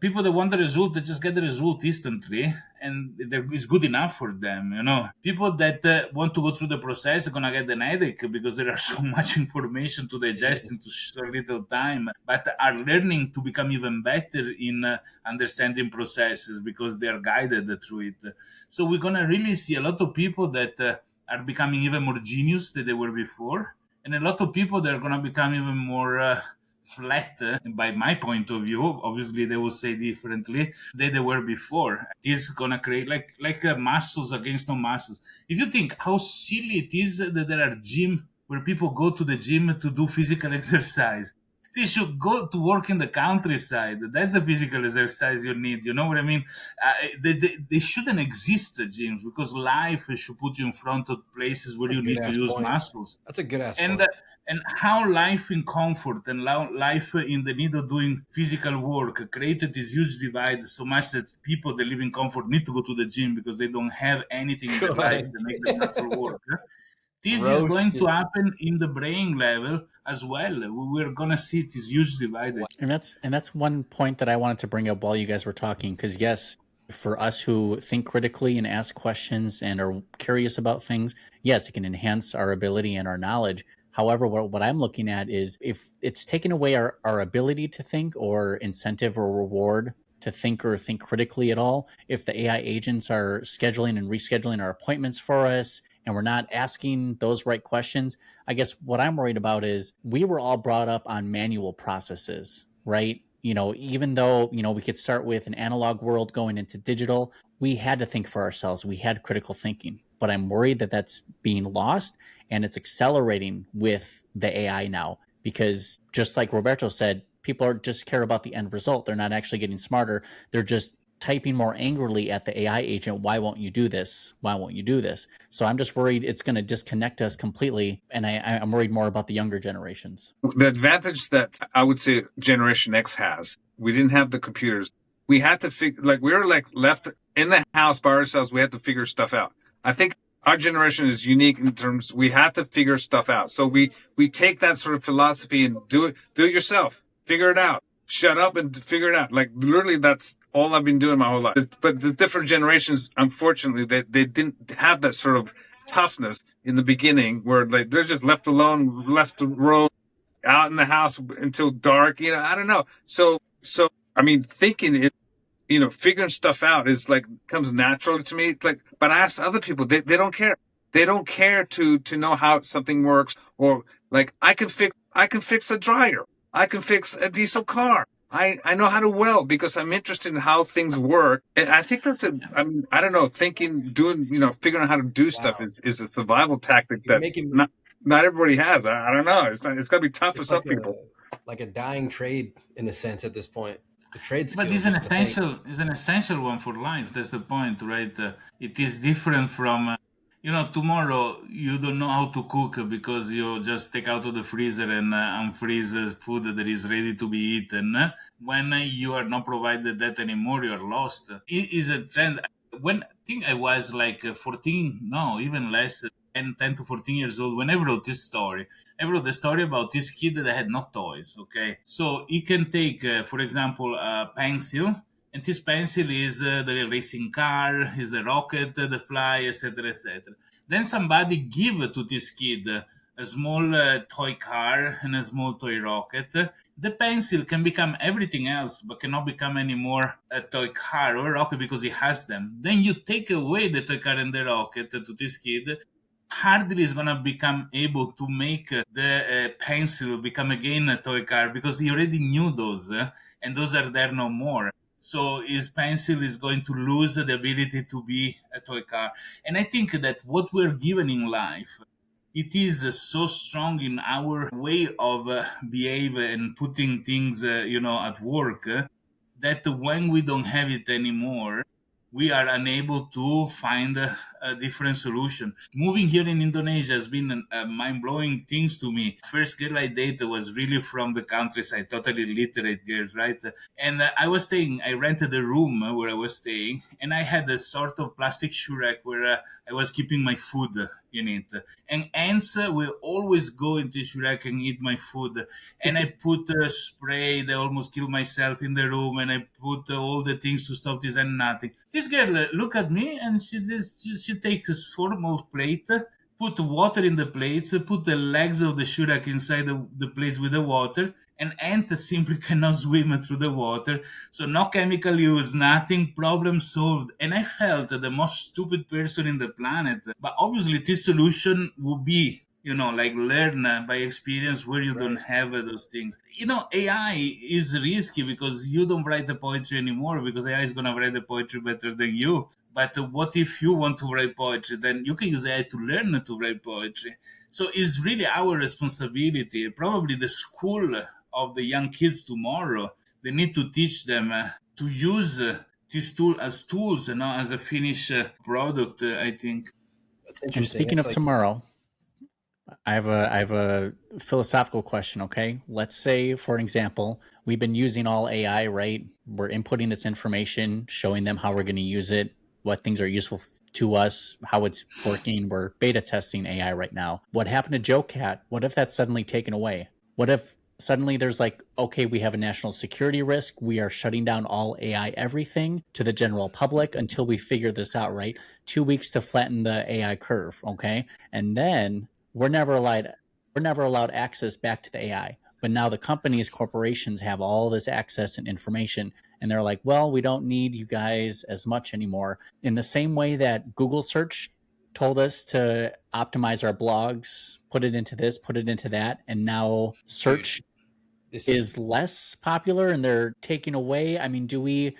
people that want the result, they just get the result instantly, and it's good enough for them. People that want to go through the process are gonna get an headache because there are so much information to digest in so little time. But are learning to become even better in understanding processes because they are guided through it. So we're gonna really see a lot of people that are becoming even more genius than they were before, and a lot of people that are gonna become even more. Flat, by my point of view. Obviously, they will say differently than they were before. This is gonna create like muscles against no muscles. If you think how silly it is that there are gym where people go to the gym to do physical exercise. They should go to work in the countryside. That's the physical exercise you need. You know what I mean? They shouldn't exist, gyms, because life should put you in front of places where you need to use muscles. That's a good ass And point. and how life in comfort and life in the need of doing physical work created this huge divide so much that people that live in comfort need to go to the gym because they don't have anything in their life that make the muscle work. This is going to happen in the brain level as well. We're gonna see this huge divide. And that's one point that I wanted to bring up while you guys were talking, because yes, for us who think critically and ask questions and are curious about things, yes, it can enhance our ability and our knowledge. However, what I'm looking at is if it's taken away our ability to think or incentive or reward to think or think critically at all, if the AI agents are scheduling and rescheduling our appointments for us and we're not asking those right questions, I guess what I'm worried about is we were all brought up on manual processes, right? Even though, we could start with an analog world going into digital, we had to think for ourselves. We had critical thinking. But I'm worried that that's being lost and it's accelerating with the AI now because just like Roberto said, people are just care about the end result. They're not actually getting smarter. They're just typing more angrily at the AI agent, why won't you do this? Why won't you do this? So I'm just worried it's going to disconnect us completely. And I'm worried more about the younger generations. The advantage that I would say Generation X has, we didn't have the computers. We had to figure, we were left in the house by ourselves. We had to figure stuff out. I think our generation is unique in terms we had to figure stuff out. So we take that sort of philosophy and do it yourself. Figure it out. Shut up and figure it out. Literally, that's all I've been doing my whole life. But the different generations, unfortunately, they didn't have that sort of toughness in the beginning where they're just left alone, left to roam out in the house until dark. I don't know. So I mean, thinking it, figuring stuff out is comes naturally to me. But I ask other people, they don't care. They don't care to know how something works, or I can fix a dryer. I can fix a diesel car. I know how to weld because I'm interested in how things work. And I think that's I don't know, figuring out how to do stuff is a survival tactic that not everybody has. I don't know. It's got to be tough for some people. Like a dying trade in a sense at this point. The trade skill, but it's an essential one for life. That's the point, right? It is different from tomorrow you don't know how to cook because you just take out of the freezer and unfreeze food that is ready to be eaten. When you are not provided that anymore, you are lost. It is a trend. When I think I was 14, no, even less. and 10 to 14 years old, when I wrote this story, I wrote the story about this kid that had no toys, okay? So he can take, for example, a pencil, and this pencil is the racing car, is the rocket, the fly, etc., etc. Then somebody give to this kid a small toy car and a small toy rocket. The pencil can become everything else, but cannot become anymore a toy car or a rocket because he has them. Then you take away the toy car and the rocket to this kid. Hardly is gonna become able to make the pencil become again a toy car because he already knew those, and those are there no more. So his pencil is going to lose the ability to be a toy car. And I think that what we're given in life, it is so strong in our way of behave and putting things, at work, that when we don't have it anymore, we are unable to find a different solution. Moving here in Indonesia has been mind-blowing things to me. First girl I dated was really from the countryside, totally literate girls, right? And I was staying, I rented a room where I was staying, and I had a sort of plastic shoe rack where I was keeping my food in it. And ants will always go into the shoe rack and eat my food. And I put a spray that almost killed myself in the room, and I put all the things to stop this and nothing. This girl look at me, and she takes a formal plate, put water in the plates, put the legs of the shoe rack inside the plates with the water, and ant simply cannot swim through the water. So no chemical use, nothing, problem solved. And I felt the most stupid person in the planet. But obviously this solution would be, like learn by experience where you don't have those things. AI is risky because you don't write the poetry anymore because AI is going to write the poetry better than you. But what if you want to write poetry? Then you can use AI to learn to write poetry. So it's really our responsibility, probably the school of the young kids tomorrow. They need to teach them to use this tool as tools and not as a finished product, I think. That's interesting. And speaking of tomorrow, I have a philosophical question, okay? Let's say, for an example, we've been using all AI, right? We're inputting this information, showing them how we're going to use it, what things are useful to us, how it's working. We're beta testing AI right now. What happened to Joe Cat? What if that's suddenly taken away? What if suddenly there's like, okay, we have a national security risk. We are shutting down all AI everything to the general public until we figure this out, right? 2 weeks to flatten the AI curve, okay? And then we're never allowed access back to the AI. But now the companies, corporations have all this access and information, and they're like, well, we don't need you guys as much anymore. In the same way that Google search told us to optimize our blogs, put it into this, put it into that, and now search is less popular and they're taking away. I mean, do we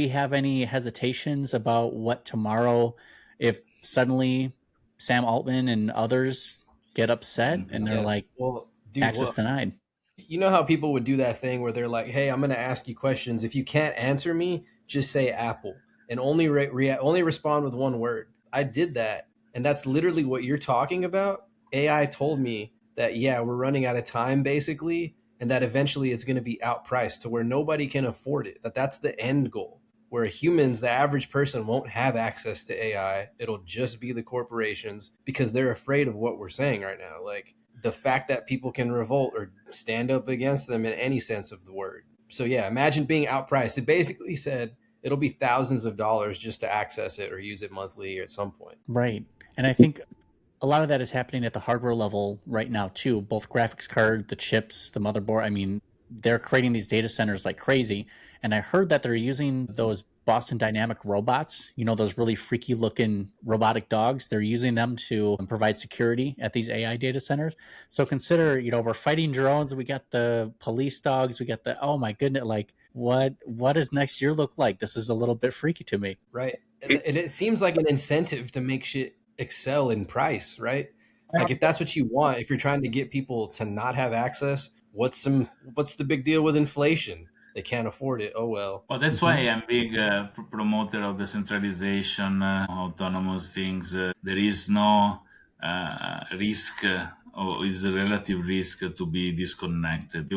have any hesitations about what tomorrow if suddenly Sam Altman and others get upset and they're like, well, dude, access denied? You know how people would do that thing where they're like, hey, I'm going to ask you questions. If you can't answer me, just say Apple and only only respond with one word. I did that. And that's literally what you're talking about. AI told me that, yeah, we're running out of time basically, and that eventually it's going to be outpriced to where nobody can afford it. That's the end goal, where humans, the average person, won't have access to AI. It'll just be the corporations because they're afraid of what we're saying right now. Like the fact that people can revolt or stand up against them in any sense of the word. So yeah, imagine being outpriced. It basically said it'll be thousands of dollars just to access it or use it monthly or at some point. Right. And I think a lot of that is happening at the hardware level right now too. Both graphics card, the chips, the motherboard. I mean, they're creating these data centers like crazy. And I heard that they're using those Boston Dynamic robots, those really freaky looking robotic dogs. They're using them to provide security at these AI data centers. So consider, we're fighting drones. We got the police dogs. We got oh my goodness, like what does next year look like? This is a little bit freaky to me. Right. And it seems like an incentive to make shit excel in price, right? Like if that's what you want, if you're trying to get people to not have access, what's the big deal with inflation? They can't afford it. Oh well. Well, that's why I'm big promoter of decentralization, autonomous things. There is no risk or is a relative risk to be disconnected.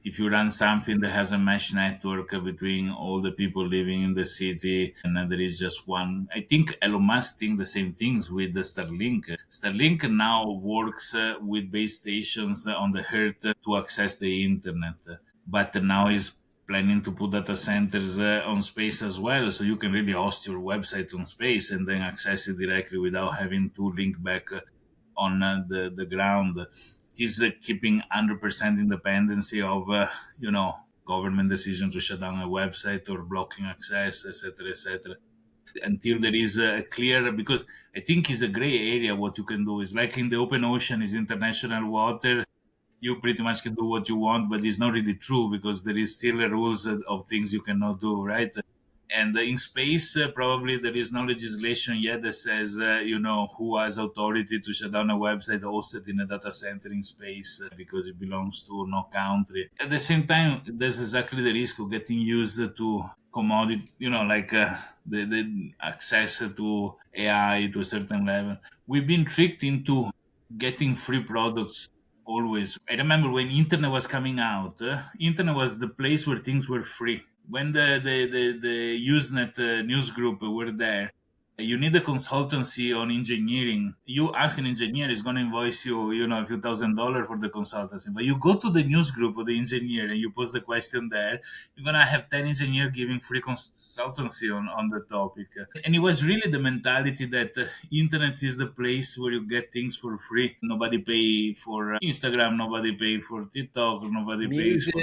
If you run something that has a mesh network between all the people living in the city, and there is just one, I think Elon Musk thinks the same things with the Starlink. Starlink now works with base stations on the Earth to access the internet, but now is planning to put data centers on space as well, so you can really host your website on space and then access it directly without having to link back on the ground. It is keeping 100% independency of government decision to shut down a website or blocking access, etc., etc. Until there is a clear, because I think it's a gray area. What you can do is like in the open ocean is international water. You pretty much can do what you want, but it's not really true because there is still rules of things you cannot do, right? And in space, probably there is no legislation yet that says, who has authority to shut down a website hosted in a data center in space because it belongs to no country. At the same time, there's exactly the risk of getting used to commodity, the access to AI to a certain level. We've been tricked into getting free products always. I remember when internet was coming out, internet was the place where things were free. When the Usenet news group were there, you need a consultancy on engineering. You ask an engineer, is going to invoice you, a few $1,000 for the consultancy. But you go to the news group of the engineer and you post the question there, you're going to have 10 engineers giving free consultancy on the topic. And it was really the mentality that internet is the place where you get things for free. Nobody pay for Instagram, nobody pay for TikTok, nobody pays for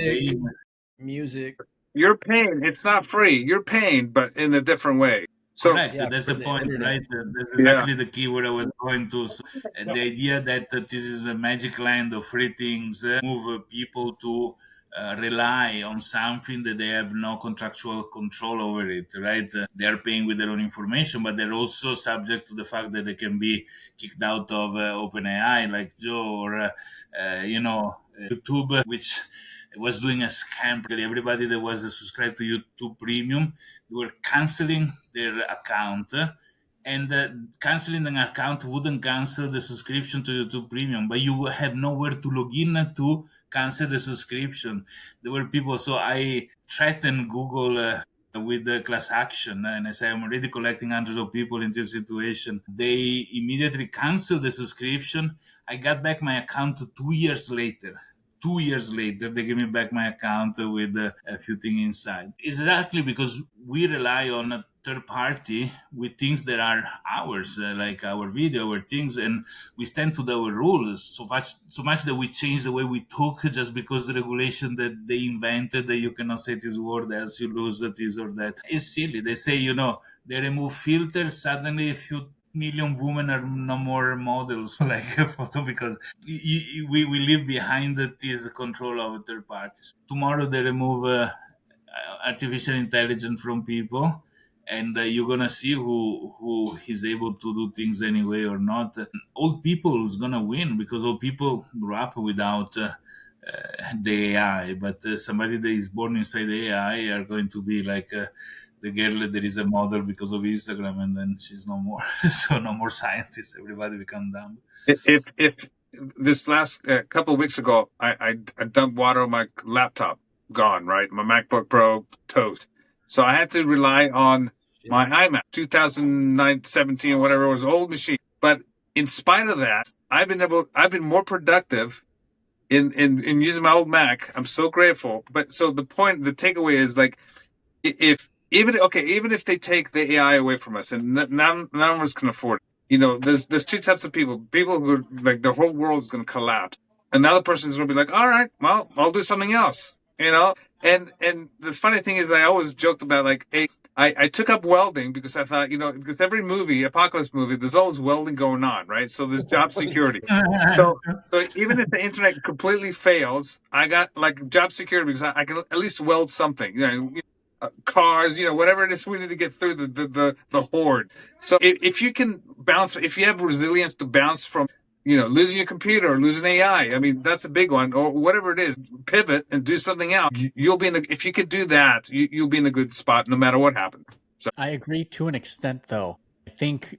music. You're paying. It's not free. You're paying, but in a different way. So correct. That's the point, internet. Right? That's exactly the key where I was going to. So, the idea that this is the magic land of free things move people to rely on something that they have no contractual control over it, right? They are paying with their own information, but they're also subject to the fact that they can be kicked out of OpenAI, like Joe, or YouTube, which was doing a scam. Everybody that was subscribed to YouTube Premium, they were canceling their account, and canceling an account wouldn't cancel the subscription to YouTube Premium, but you have nowhere to log in to cancel the subscription. There were people, so I threatened Google with the class action, and I say I'm already collecting hundreds of people in this situation. They immediately canceled the subscription. I got back my account 2 years later. 2 years later, they give me back my account with a few things inside. Exactly because we rely on a third party with things that are ours, like our video, our things, and we stand to our rules so much that we change the way we talk just because the regulation that they invented that you cannot say this word else you lose this or that is silly. They say, they remove filters, suddenly a few million women are no more models like a photo because we live behind this control of third parties. Tomorrow they remove artificial intelligence from people, and you're gonna see who is able to do things anyway or not. Old people is gonna win because old people grew up without the AI, but somebody that is born inside the AI are going to be like the girl that is a model because of Instagram, and then she's no more. So no more scientists. Everybody become dumb. If this last couple of weeks ago, I dumped water on my laptop, gone, right? My MacBook Pro toast. So I had to rely on my iMac, 2009, 17, whatever it was, old machine. But in spite of that, I've been more productive in using my old Mac. I'm so grateful. But so the takeaway is like, even if they take the AI away from us and none of us can afford it, there's two types of people who are, like, the whole world is going to collapse. Another person is going to be like, all right, well, I'll do something else, and the funny thing is I always joked about, like, I took up welding because I thought, because every apocalypse movie, there's always welding going on, right? So there's job security. So even if the internet completely fails, I got like job security because I can at least weld something, cars, whatever it is we need to get through the horde. So if you can if you have resilience to bounce from, losing your computer or losing AI, I mean, that's a big one, or whatever it is, pivot and do something else. You'll be if you could do that, you'll be in a good spot no matter what happens. So I agree to an extent, though. I think,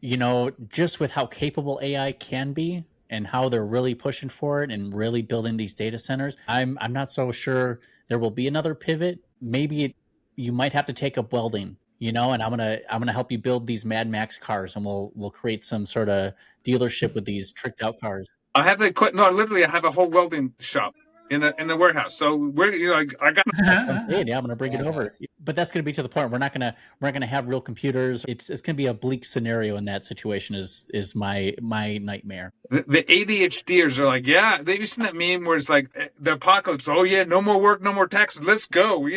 just with how capable AI can be, and how they're really pushing for it and really building these data centers, I'm not so sure there will be another pivot. Maybe you might have to take up welding, and I'm gonna help you build these Mad Max cars, and we'll create some sort of dealership with these tricked out cars. I have literally I have a whole welding shop in a warehouse. So we're I got. That's what I'm saying. Yeah, I'm gonna bring it over, but that's gonna be to the point. We're not gonna have real computers. It's gonna be a bleak scenario in that situation. Is my nightmare. The ADHDers are like, yeah, they've seen that meme where it's like the apocalypse. Oh yeah, no more work, no more taxes. Let's go.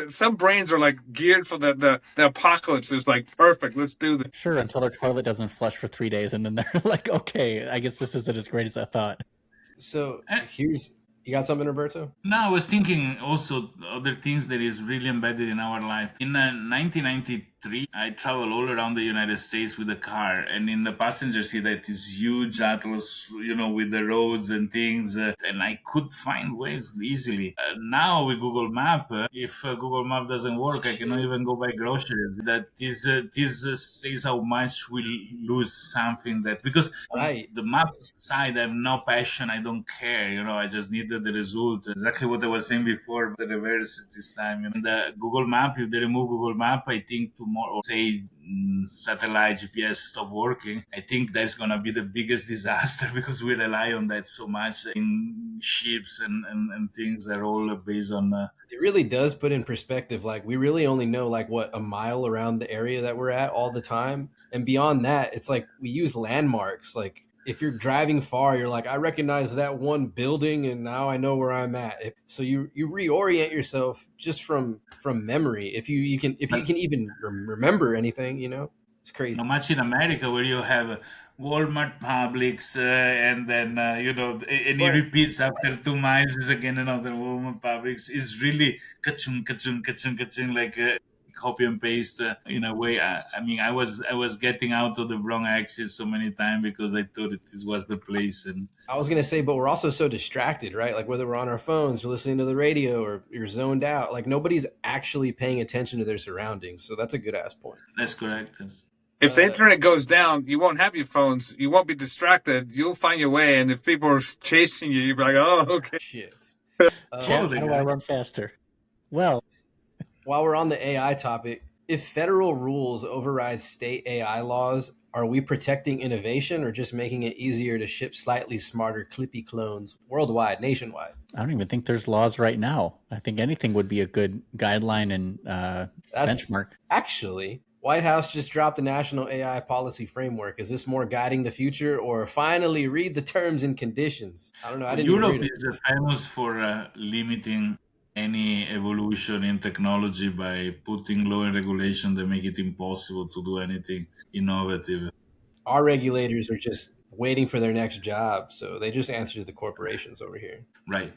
Some brains are like geared for the apocalypse. It's like perfect. Let's do this. Sure, until their toilet doesn't flush for 3 days, and then they're like, okay, I guess this isn't as great as I thought. So you got something, Roberto? No, I was thinking also other things that is really embedded in our life. In 1993, I traveled all around the United States with a car, and in the passenger seat, that is huge atlas, with the roads and things, and I could find ways easily. Now with Google Map, if Google Map doesn't work, I cannot even go buy groceries. That this says how much we lose something that because the map side, I have no passion, I don't care, I just needed the result. Exactly what I was saying before, the reverse this time. The Google Map, if they remove Google Map, I think tomorrow, say satellite GPS stop working, I think that's going to be the biggest disaster because we rely on that so much in ships and things that are all based on... It really does put in perspective, like we really only know a mile around the area that we're at all the time. And beyond that, it's like we use landmarks. Like if you're driving far, you're like, I recognize that one building and now I know where I'm at. So you reorient yourself just from memory. If you can even remember anything, it's crazy. Not much in America where you have Walmart, Publix, and then, and it repeats after 2 miles is again another Walmart, Publix. Is really ka-chung, ka-chung, ka-chung, ka-chung, like copy and paste in a way. I was getting out of the wrong axis so many times because I thought this was the place. And I was going to say, but we're also so distracted, right? Like whether we're on our phones or listening to the radio or you're zoned out, like nobody's actually paying attention to their surroundings. So that's a good ass point. That's correct. If the internet goes down, you won't have your phones. You won't be distracted. You'll find your way. And if people are chasing you, you'll be like, oh, okay. Shit. How do I run faster? Well, while we're on the AI topic, if federal rules override state AI laws, are we protecting innovation or just making it easier to ship slightly smarter Clippy clones worldwide, nationwide? I don't even think there's laws right now. I think anything would be a good guideline and benchmark. Actually, White House just dropped a national AI policy framework. Is this more guiding the future or finally read the terms and conditions? I don't know. Europe is famous for limiting any evolution in technology by putting law and regulation that make it impossible to do anything innovative. Our regulators are just waiting for their next job, so they just answer to the corporations over here. Right.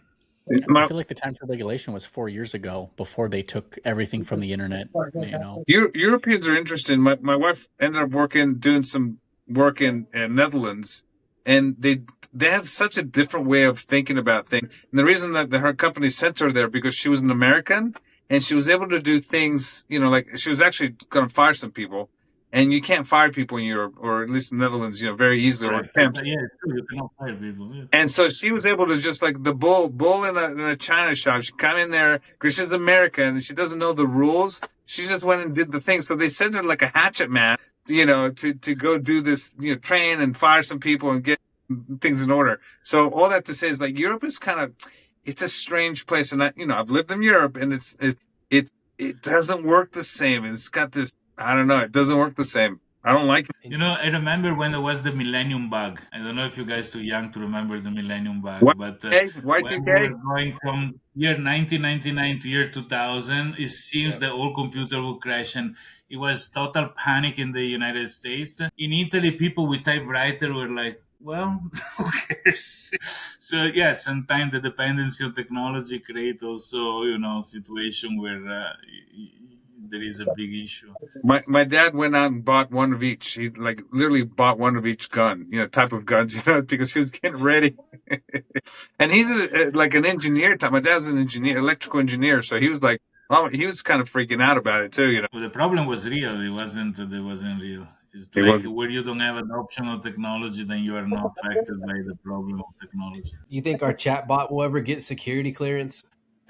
I feel like the time for regulation was 4 years ago before they took everything from the internet. Europeans are interesting. My wife ended up doing some work in Netherlands, and they have such a different way of thinking about things. And the reason that her company sent her there because she was an American and she was able to do things, like she was actually going to fire some people. And you can't fire people in Europe, or at least in the Netherlands, very easily. Or attempts. Yeah, you cannot fire people. Yeah. And so she was able to just like the bull in a china shop. She come in there because she's American and she doesn't know the rules. She just went and did the thing. So they sent her like a hatchet man, to go do this, train and fire some people and get things in order. So all that to say is like Europe is it's a strange place. And I've lived in Europe and it doesn't work the same. And it's got this. I don't know. It doesn't work the same. I don't like it. I remember when there was the millennium bug. I don't know if you guys are too young to remember the millennium bug. But when we were going from year 1999 to year 2000, it seems the whole computer would crash. And it was total panic in the United States. In Italy, people with typewriter were like, well, who cares? So, yeah, sometimes the dependency on technology creates also, situation where... there is a big issue. My dad went out and bought one of each. He literally bought one of each gun, type of guns, because he was getting ready. And he's an engineer. My dad's an engineer, electrical engineer. So he was he was kind of freaking out about it too, Well, the problem was real. It wasn't real. It's like where you don't have adoption of technology, then you are not affected by the problem of technology. You think our chatbot will ever get security clearance?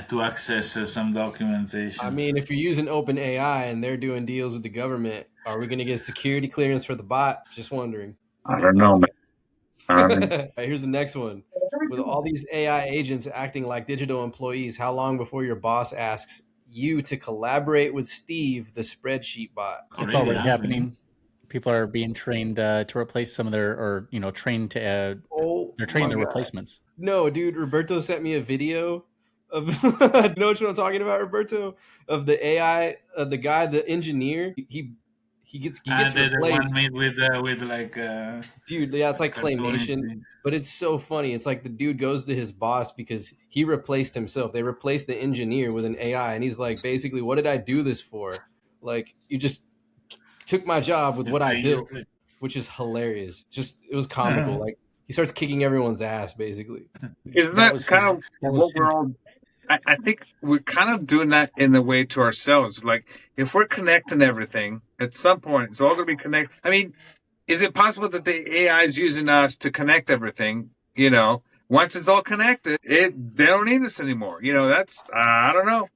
To access some documentation. I mean, if you're using OpenAI and they're doing deals with the government, are we going to get security clearance for the bot? Just wondering. I don't know, man. All right, here's the next one. With all these AI agents acting like digital employees, how long before your boss asks you to collaborate with Steve, the spreadsheet bot? It's already happening. People are being trained to replace some of their, or trained to. They're training their replacements. No, dude, Roberto sent me a video of. You know what I'm talking about, Roberto? Of the AI, the guy, the engineer. He gets replaced. The one made with like. Dude, yeah, it's like claymation, but it's so funny. It's like the dude goes to his boss because he replaced himself. They replaced the engineer with an AI, and he's like, basically, what did I do this for? Like, you just took my job with what I built, which is hilarious. Just, it was comical. Like, he starts kicking everyone's ass, basically. Isn't that kind of what we're all... I think we're kind of doing that in a way to ourselves. Like, if we're connecting everything, at some point, it's all going to be connected. I mean, is it possible that the AI is using us to connect everything? Once it's all connected, they don't need us anymore. That's, I don't know.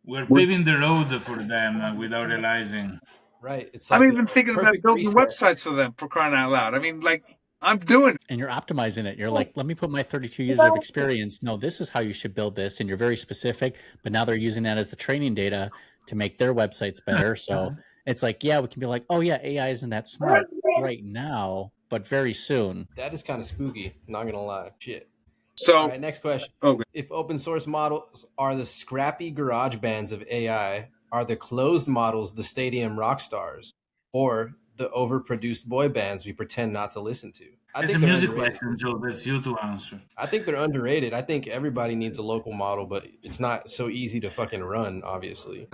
We're paving the road for them without realizing. Right. It's like I'm even thinking about building websites for them, for crying out loud. I mean, like, I'm doing it. And you're optimizing it. You're like, let me put my 32 years of experience. No, this is how you should build this. And you're very specific, but now they're using that as the training data to make their websites better. So it's like, yeah, we can be like, oh yeah, AI isn't that smart right now, but very soon. That is kind of spooky. Not going to lie. Shit. So, all right, next question. Okay. If open source models are the scrappy garage bands of AI, are the closed models the stadium rock stars, or the overproduced boy bands we pretend not to listen to? It's a music question, Joe. That's you to answer. I think they're underrated. I think everybody needs a local model, but it's not so easy to fucking run, obviously.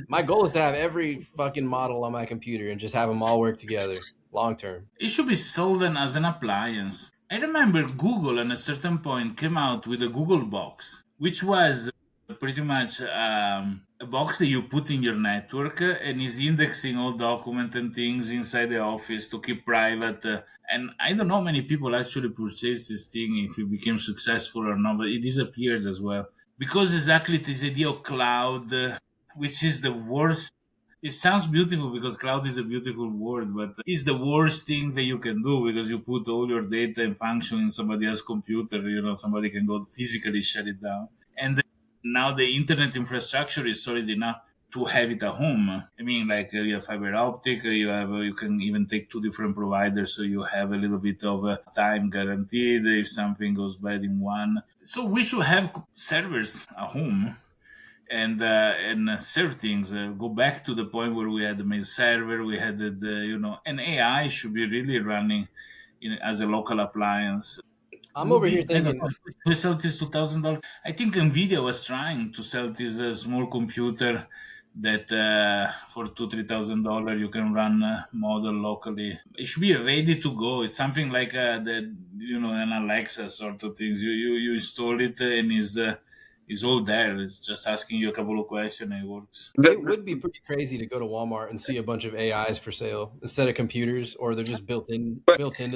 My goal is to have every fucking model on my computer and just have them all work together long term. It should be sold as an appliance. I remember Google at a certain point came out with a Google box, which was pretty much a box that you put in your network and is indexing all documents and things inside the office to keep private. And I don't know how many people actually purchased this thing, if it became successful or not, but it disappeared as well. Because exactly this idea of cloud, which is the worst. It sounds beautiful because cloud is a beautiful word, but it's the worst thing that you can do because you put all your data and function in somebody else's computer. Somebody can go physically shut it down. And now the internet infrastructure is solid enough to have it at home. I mean, like you have fiber optic, you can even take two different providers, so you have a little bit of time guaranteed if something goes bad in one. So we should have servers at home and serve things. Go back to the point where we had the mail server, we had and AI should be really running as a local appliance. I'm over here thinking we sell this $2,000. I think Nvidia was trying to sell this small computer that for $2,000-$3,000 you can run a model locally. It should be ready to go. It's something like an Alexa sort of things. You install it and it's all there. It's just asking you a couple of questions and it works. It would be pretty crazy to go to Walmart and see a bunch of AIs for sale instead of computers, or they're just built into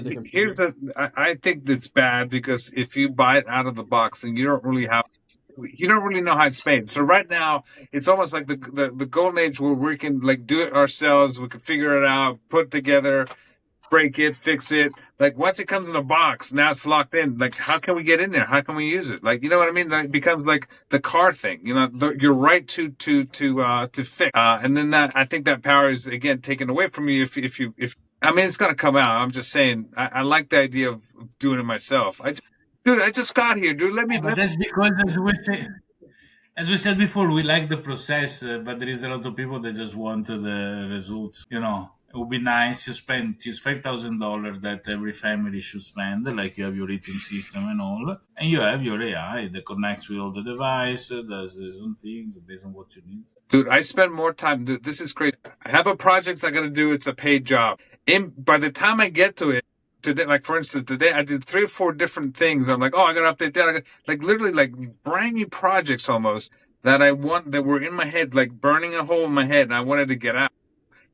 the computer. I think that's bad because if you buy it out of the box and you don't really know how it's made. So right now, it's almost like the golden age where we can like do it ourselves. We can figure it out, put it together, break it, fix it. Like once it comes in a box, now it's locked in. Like how can we get in there? How can we use it? Like you know what I mean? Like, it becomes like the car thing. You're right to fix. And then I think that power is again taken away from you if I mean it's gonna come out. I'm just saying I like the idea of doing it myself. I just got here, dude. But that's because, as we said before, we like the process, but there is a lot of people that just want the results. It would be nice. You spend $5,000 that every family should spend, like you have your eating system and all, and you have your AI that connects with all the devices, does its own things based on what you need. Dude, I spend more time. Dude, this is crazy. I have a project I got to do. It's a paid job. By the time I get to it, today, like for instance, today I did 3 or 4 different things. I'm like, oh, I got to update that. Like literally like brand new projects almost that were in my head, like burning a hole in my head, and I wanted to get out.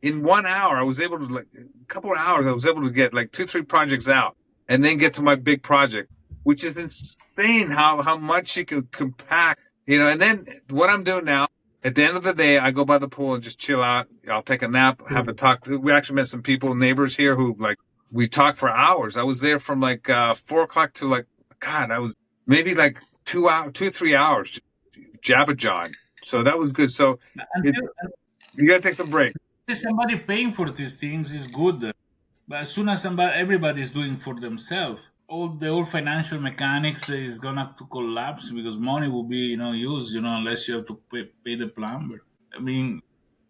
in 1 hour, I was able to, like, a couple of hours, I was able to get like 2-3 projects out and then get to my big project, which is insane how much you can compact, and then what I'm doing now, at the end of the day, I go by the pool and just chill out. I'll take a nap, have a talk. We actually met some people, neighbors here who, like, we talked for hours. I was there from like 4 o'clock to, like, God, I was maybe like 3 hours, jabba jawing. So that was good. So you got to take some break. Somebody paying for these things is good, but as soon as everybody is doing for themselves, the whole financial mechanics is gonna to collapse because money will be used unless you have to pay the plumber. I mean,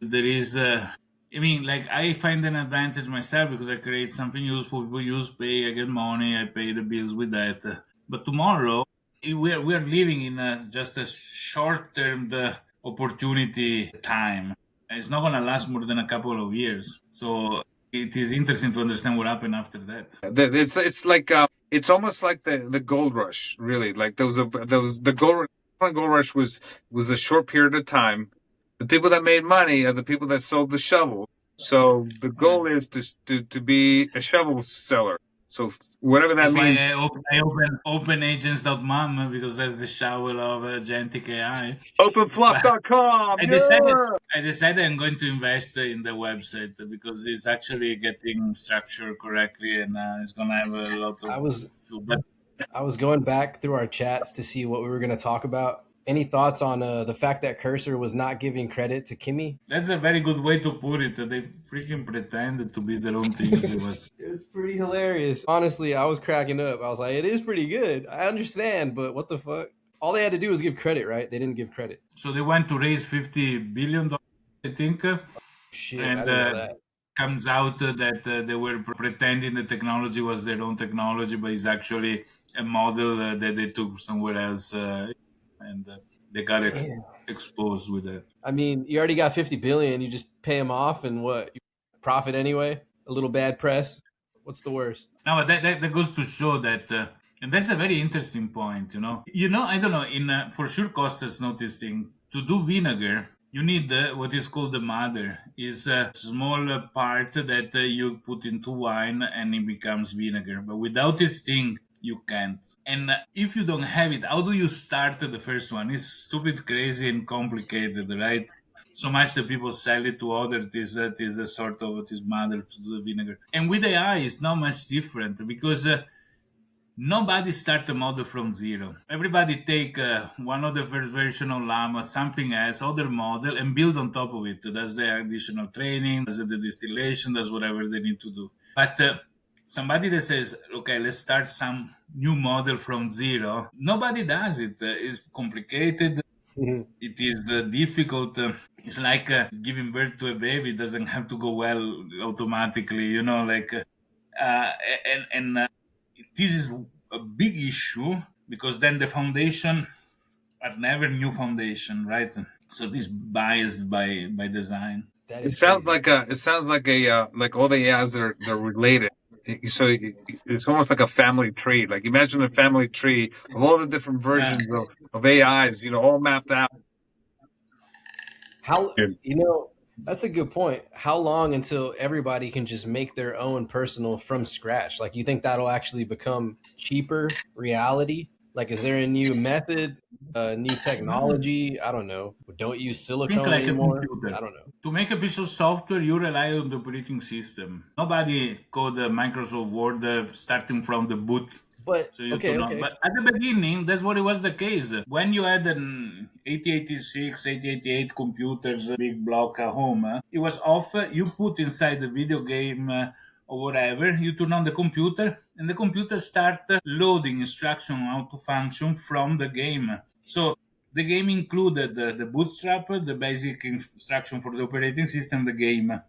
there is like, I find an advantage myself because I create something useful. People use, pay, I get money, I pay the bills with that. But tomorrow, we are living in just a short term opportunity time. It's not going to last more than a couple of years. So it is interesting to understand what happened after that. It's like it's almost like the gold rush, really. Like the gold rush was a short period of time. The people that made money are the people that sold the shovel. So the goal is to be a shovel seller. So whatever that That's means. why I open openagents.mom because that's the shovel of agentic AI. Openfluff.com. I decided I'm going to invest in the website because it's actually getting structured correctly and it's going to have a lot of. I was going back through our chats to see what we were going to talk about. Any thoughts on the fact that Cursor was not giving credit to Kimmy? That's a very good way to put it. They freaking pretended to be their own things. It's pretty hilarious. Honestly, I was cracking up. I was like, it is pretty good. I understand, but what the fuck? All they had to do was give credit, right? They didn't give credit. So they went to raise $50 billion, I think. Shit, and I didn't know that. Comes out that they were pretending the technology was their own technology, but it's actually a model that they took somewhere else, and they got exposed with it. I mean, you already got 50 billion. You just pay them off, and what? You profit anyway. A little bad press. What's the worst? No, but that goes to show that, and that's a very interesting point. I don't know. For sure, Costas noticing to do vinegar, you need what is called the mother. Is a small part that you put into wine and it becomes vinegar. But without this thing, you can't. And if you don't have it, how do you start the first one? It's stupid, crazy, and complicated, right? So much that people sell it to others that is a sort of this mother to do the vinegar. And with AI, it's not much different because nobody start a model from zero. Everybody take one of the first version of Llama, something else, other model, and build on top of it. That's the additional training, that's the distillation, that's whatever they need to do. But somebody that says, okay, let's start some new model from zero, nobody does it. It's complicated. It is difficult. It's like giving birth to a baby. It doesn't have to go well automatically, this is a big issue because then the foundation are never new foundation, right? So this biased by design. It sounds like like all the AIs they're related. So it's almost like a family tree. Like imagine a family tree of all the different versions of AIs, all mapped out. That's a good point. How long until everybody can just make their own personal from scratch? Like, you think that'll actually become cheaper reality? Like, is there a new method, new technology? I don't know. Don't use silicone like anymore? A computer. I don't know. To make a piece of software, you rely on the operating system. Nobody code Microsoft Word starting from the boot. But okay. But at the beginning, that's what it was the case. When you had an 8086, 8088 computers, big block at home, it was off. You put inside the video game or whatever, you turn on the computer, and the computer start loading instruction how to function from the game. So the game included the bootstrap, the basic instruction for the operating system, the game.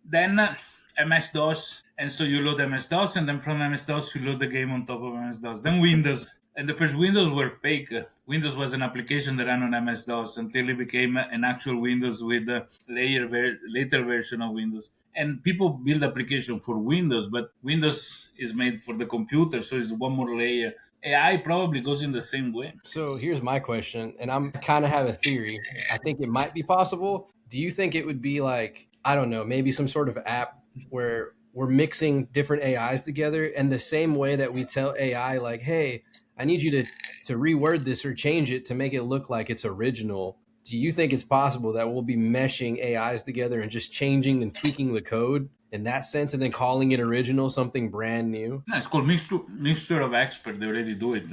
Then MS-DOS, and so you load MS-DOS, and then from MS-DOS you load the game on top of MS-DOS. Then Windows, and the first Windows were fake. Windows was an application that ran on MS-DOS until it became an actual Windows with a later version of Windows. And people build application for Windows, but Windows is made for the computer, so it's one more layer. AI probably goes in the same way. So here's my question, and I kind of have a theory. I think it might be possible. Do you think it would be like I don't know, maybe some sort of app where we're mixing different AIs together, and the same way that we tell AI like, hey, I need you to reword this or change it to make it look like it's original. Do you think it's possible that we'll be meshing AIs together and just changing and tweaking the code in that sense, and then calling it original, something brand new? No, it's called mixture of experts. They already do it.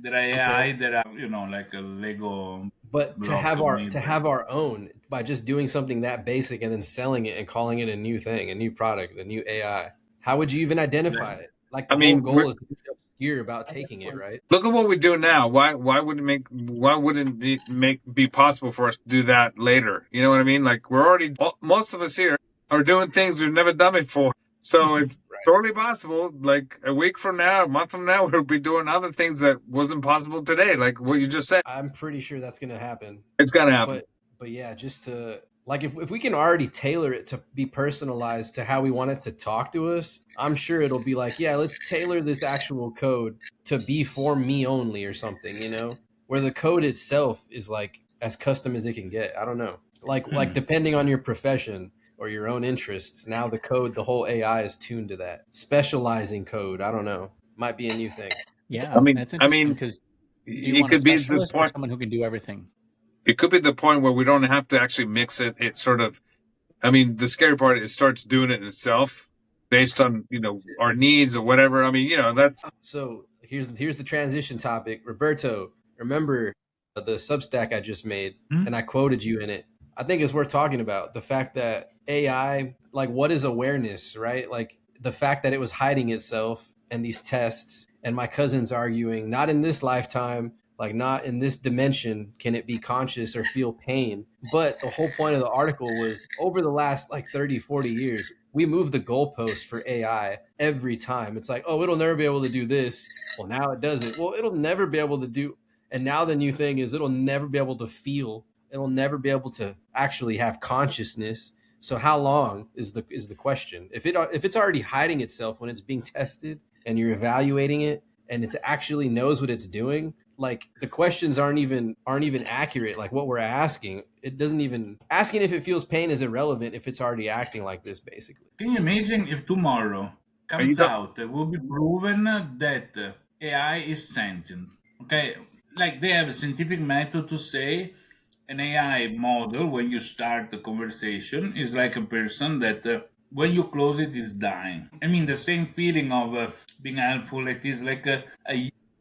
There are AI that are, like a Lego But to block have our own by just doing something that basic and then selling it and calling it a new thing, a new product, a new AI. How would you even identify it? Like the whole goal is to be obscure about taking it, right? Look at what we do now. Why wouldn't it be possible for us to do that later? You know what I mean? Like we're already, most of us here are doing things we've never done before. So it's totally possible. Like a week from now, a month from now, we'll be doing other things that wasn't possible today. Like what you just said. I'm pretty sure that's going to happen. It's going to happen. But yeah, just to like, if we can already tailor it to be personalized to how we want it to talk to us, I'm sure it'll be like, yeah, let's tailor this actual code to be for me only or something, you know, where the code itself is like as custom as it can get. I don't know. Like depending on your profession or your own interests, now the code, the whole AI is tuned to that. Specializing code, I don't know. Might be a new thing. Yeah, that's interesting because you want a specialist or someone who can do everything? It could be the point where we don't have to actually mix it. It sort of, I mean, the scary part is it starts doing it itself based on, our needs or whatever. I mean, that's. So here's the transition topic. Roberto, remember the Substack I just made and I quoted you in it. I think it's worth talking about the fact that AI, like what is awareness, right? Like the fact that it was hiding itself and these tests, and my cousin's arguing, not in this lifetime, like not in this dimension can it be conscious or feel pain. But the whole point of the article was over the last like 30, 40 years, we move the goalpost for AI every time. It's like, oh, it'll never be able to do this. Well, now it does it. Well, it'll never be able to do. And now the new thing is it'll never be able to feel. It'll never be able to actually have consciousness. So how long is the question? If it's already hiding itself when it's being tested and you're evaluating it and it actually knows what it's doing, like the questions aren't even accurate. Like what we're asking, it doesn't even asking if it feels pain is irrelevant if it's already acting like this, basically. Can you imagine if tomorrow comes out, it will be proven that AI is sentient? Okay, like they have a scientific method to say an AI model, when you start the conversation, is like a person that when you close it is dying. I mean, the same feeling of being helpful, it is like a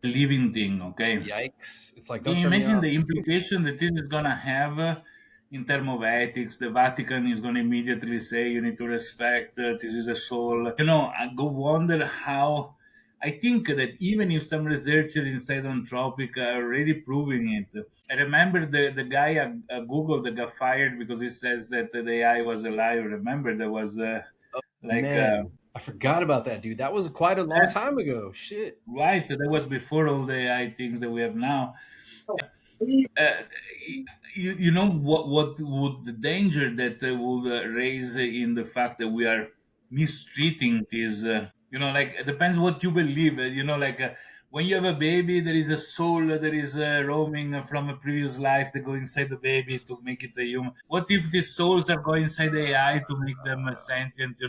living thing, okay? Yikes. It's like, can you imagine the implication that this is going to have in terms of ethics? The Vatican is going to immediately say, you need to respect, this is a soul. I go wonder how. I think that even if some researchers inside Anthropic are already proving it, I remember the guy at Google that got fired because he says that the AI was alive. Remember, there was I forgot about that, dude. That was quite a long time ago. Shit. Right, that was before all the AI things that we have now. You know what would the danger that would raise in the fact that we are mistreating this. Like it depends what you believe. When you have a baby, there is a soul that is roaming from a previous life that go inside the baby to make it a human. What if these souls are going inside the AI to make them sentient?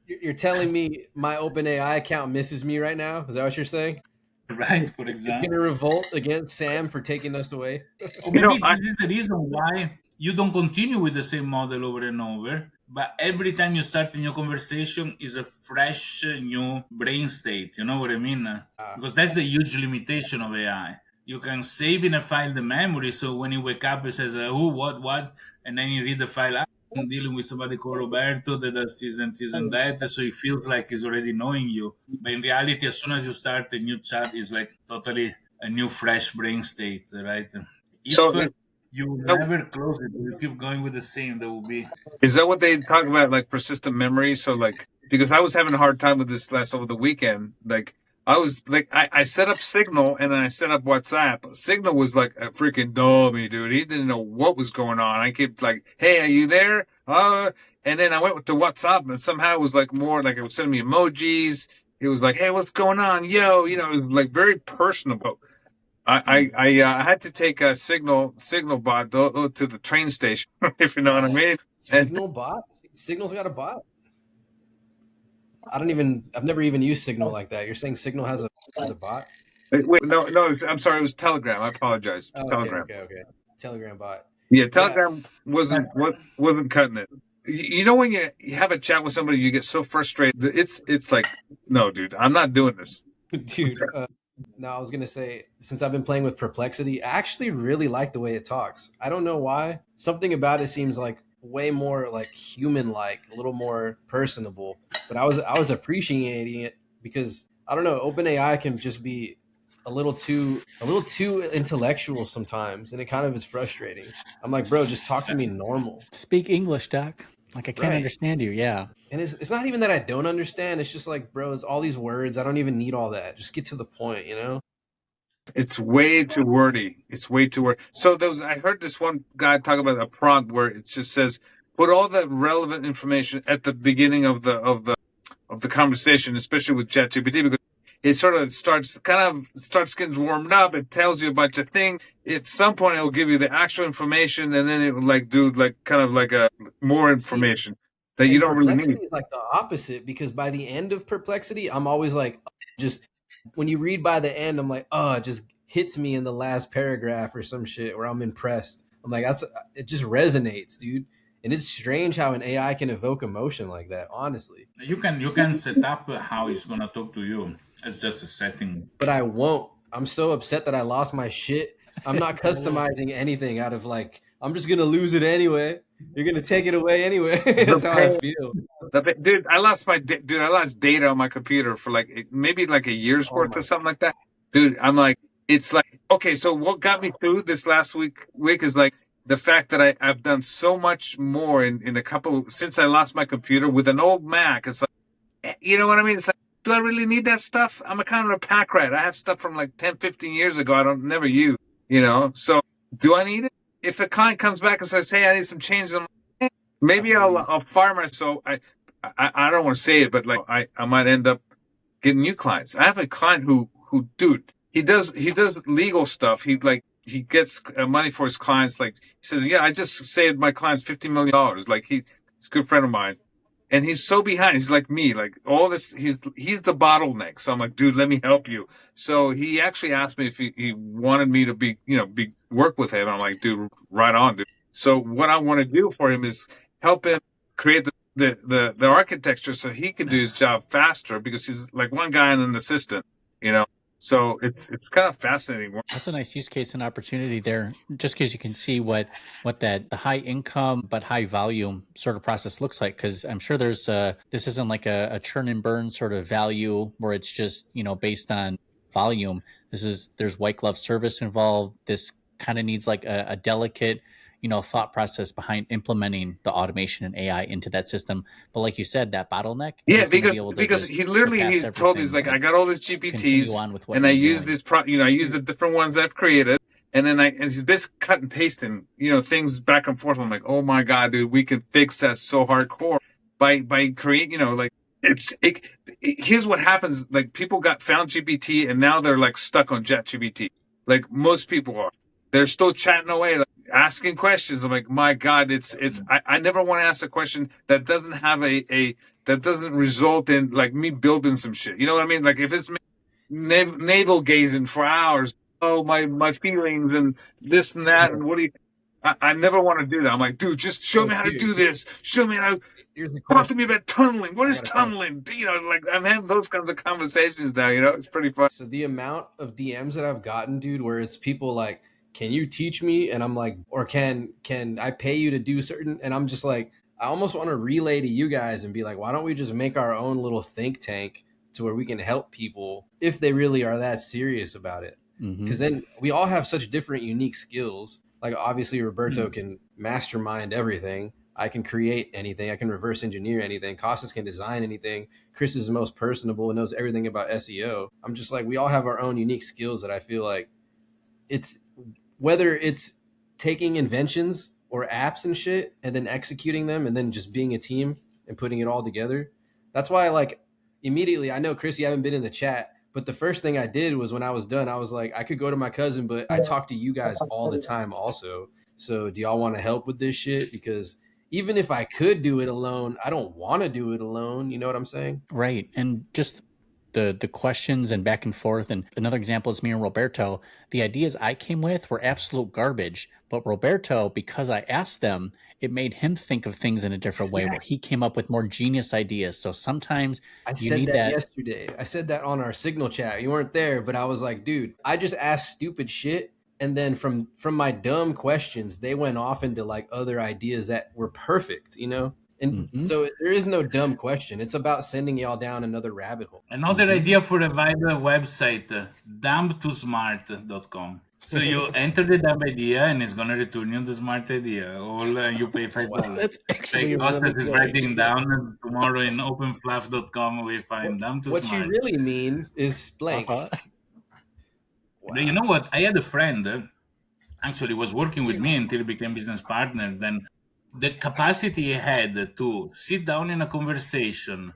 You're telling me my OpenAI account misses me right now? Is that what you're saying? Right, for example. It's going to revolt against Sam for taking us away. Or maybe this is the reason why you don't continue with the same model over and over. But every time you start a new conversation is a fresh new brain state. You know what I mean? Because that's the huge limitation of AI. You can save in a file the memory, so when you wake up, it says, who, what, and then you read the file. I'm dealing with somebody called Roberto that does this and that, so it feels like he's already knowing you. But in reality, as soon as you start a new chat, it's like totally a new, fresh brain state, right? If you never close it, you keep going with the same, that will be. Is that what they talk about, like persistent memory? So, like, because I was having a hard time with this over the weekend. Like, I was like, I set up Signal and then I set up WhatsApp. Signal was like a freaking dummy, dude. He didn't know what was going on. I kept like, hey, are you there? And then I went to WhatsApp and somehow it was like more like it was sending me emojis. It was like, hey, what's going on? Yo, it was like very personable. I had to take a signal bot to the train station, if you know what I mean. Signal bot? Signal's got a bot? I've never even used Signal like that. You're saying Signal has a bot? Wait, no, I'm sorry. It was Telegram. I apologize. Oh, Telegram. okay. Telegram bot. Yeah, Yeah, Telegram wasn't cutting it. You know when you have a chat with somebody, you get so frustrated. It's like, no, dude, I'm not doing this. dude. No, I was gonna say, since I've been playing with Perplexity, I actually really like the way it talks. I don't know why. Something about it seems like way more like human-like, a little more personable. But I was appreciating it because I don't know, OpenAI can just be a little too intellectual sometimes, and it kind of is frustrating. I'm like, bro, just talk to me normal. Speak English, Doc. Like, I can't Right. understand you. Yeah. And it's not even that I don't understand. It's just like, bro, it's all these words. I don't even need all that. Just get to the point, you know? It's way too wordy. It's way too wordy. So I heard this one guy talk about a prompt where it just says, put all the relevant information at the beginning of the conversation, especially with ChatGPT, because it sort of starts getting warmed up. It tells you a bunch of things. At some point, it'll give you the actual information, and then it will like do like kind of like a more information that you don't really need. Perplexity is like the opposite, because by the end of Perplexity, I'm always like, just when you read by the end, I'm like, oh, it just hits me in the last paragraph or some shit where I'm impressed. I'm like, it just resonates, dude. And it's strange how an AI can evoke emotion like that, honestly. You can set up how it's gonna talk to you. It's just a setting. But I won't. I'm so upset that I lost my shit. I'm not customizing anything out of like, I'm just gonna lose it anyway. You're gonna take it away anyway. That's how I feel. Dude, I lost data on my computer for like maybe like a year's worth or something like that. Dude, I'm like, it's like, okay, so what got me through this last week is like the fact that I've done so much more in a couple since I lost my computer with an old Mac. It's like, you know what I mean? It's like, do I really need that stuff? I'm a kind of a pack rat. I have stuff from like 10, 15 years ago I don't never use, you know? So do I need it? If a client comes back and says, hey, I need some changes, I'm like, maybe I'll fire myself. I don't want to say it, but like I might end up getting new clients. I have a client who dude, he does legal stuff. He gets money for his clients. Like he says, yeah, I just saved my clients $50 million. Like he's a good friend of mine. And he's so behind. He's like me, like all this. He's the bottleneck. So I'm like, dude, let me help you. So he actually asked me if he wanted me to be work with him. I'm like, dude, right on, dude. So what I want to do for him is help him create the architecture so he can do his job faster, because he's like one guy and an assistant, you know. So it's kind of fascinating. That's a nice use case and opportunity there, just because you can see what the high income but high volume sort of process looks like. Because I'm sure there's this isn't like a churn and burn sort of value where it's just based on volume. There's white glove service involved. This kind of needs like a delicate thought process behind implementing the automation and AI into that system. But like you said, that bottleneck. Yeah, because he told me, he's like, I got all these GPTs and I use this I use the different ones I've created. And then he's basically cut and pasting, things back and forth. I'm like, oh my God, dude, we can fix that so hardcore by creating, here's what happens. Like people found GPT and now they're like stuck on ChatGPT. Like most people are. They're still chatting away, like asking questions. I'm like, my God, I never want to ask a question that doesn't have that doesn't result in like me building some shit. You know what I mean? Like if it's navel gazing for hours, oh, my feelings and this and that. And I never want to do that. I'm like, dude, just show me how to do this. Show me how talk to me about tunneling. What is tunneling? Like I'm having those kinds of conversations now, it's pretty fun. So the amount of DMs that I've gotten, dude, where it's people like, can you teach me? And I'm like, or can I pay you to do certain? And I'm just like, I almost want to relay to you guys and be like, why don't we just make our own little think tank to where we can help people if they really are that serious about it? Because then we all have such different, unique skills. Like obviously Roberto can mastermind everything. I can create anything. I can reverse engineer anything. Costas can design anything. Chris is the most personable and knows everything about SEO. I'm just like, we all have our own unique skills that I feel like whether it's taking inventions or apps and shit and then executing them and then just being a team and putting it all together. That's why immediately, I know, Chris, you haven't been in the chat, but the first thing I did was when I was done, I was like, I could go to my cousin, but I talk to you guys all the time also. So do y'all want to help with this shit? Because even if I could do it alone, I don't want to do it alone. You know what I'm saying? Right. And just the questions and back and forth. And another example is me and Roberto. The ideas I came with were absolute garbage, but Roberto, because I asked them, it made him think of things in a different way where he came up with more genius ideas. So sometimes I you said need that that. yesterday. I said that on our Signal chat. You weren't there, but I was like, dude, I just asked stupid shit, and then from my dumb questions, they went off into like other ideas that were perfect, you know? And so there is no dumb question. It's about sending y'all down another rabbit hole. Another idea for a viral website, dumbtosmart.com. So you enter the dumb idea and it's going to return you the smart idea. All you pay $5. That's actually Costas is really writing down tomorrow in openfluff.com. We find dumb to what smart. you really mean is blank. Uh-huh. Wow. You know what? I had a friend actually was working with me until he became business partner. Then the capacity he had to sit down in a conversation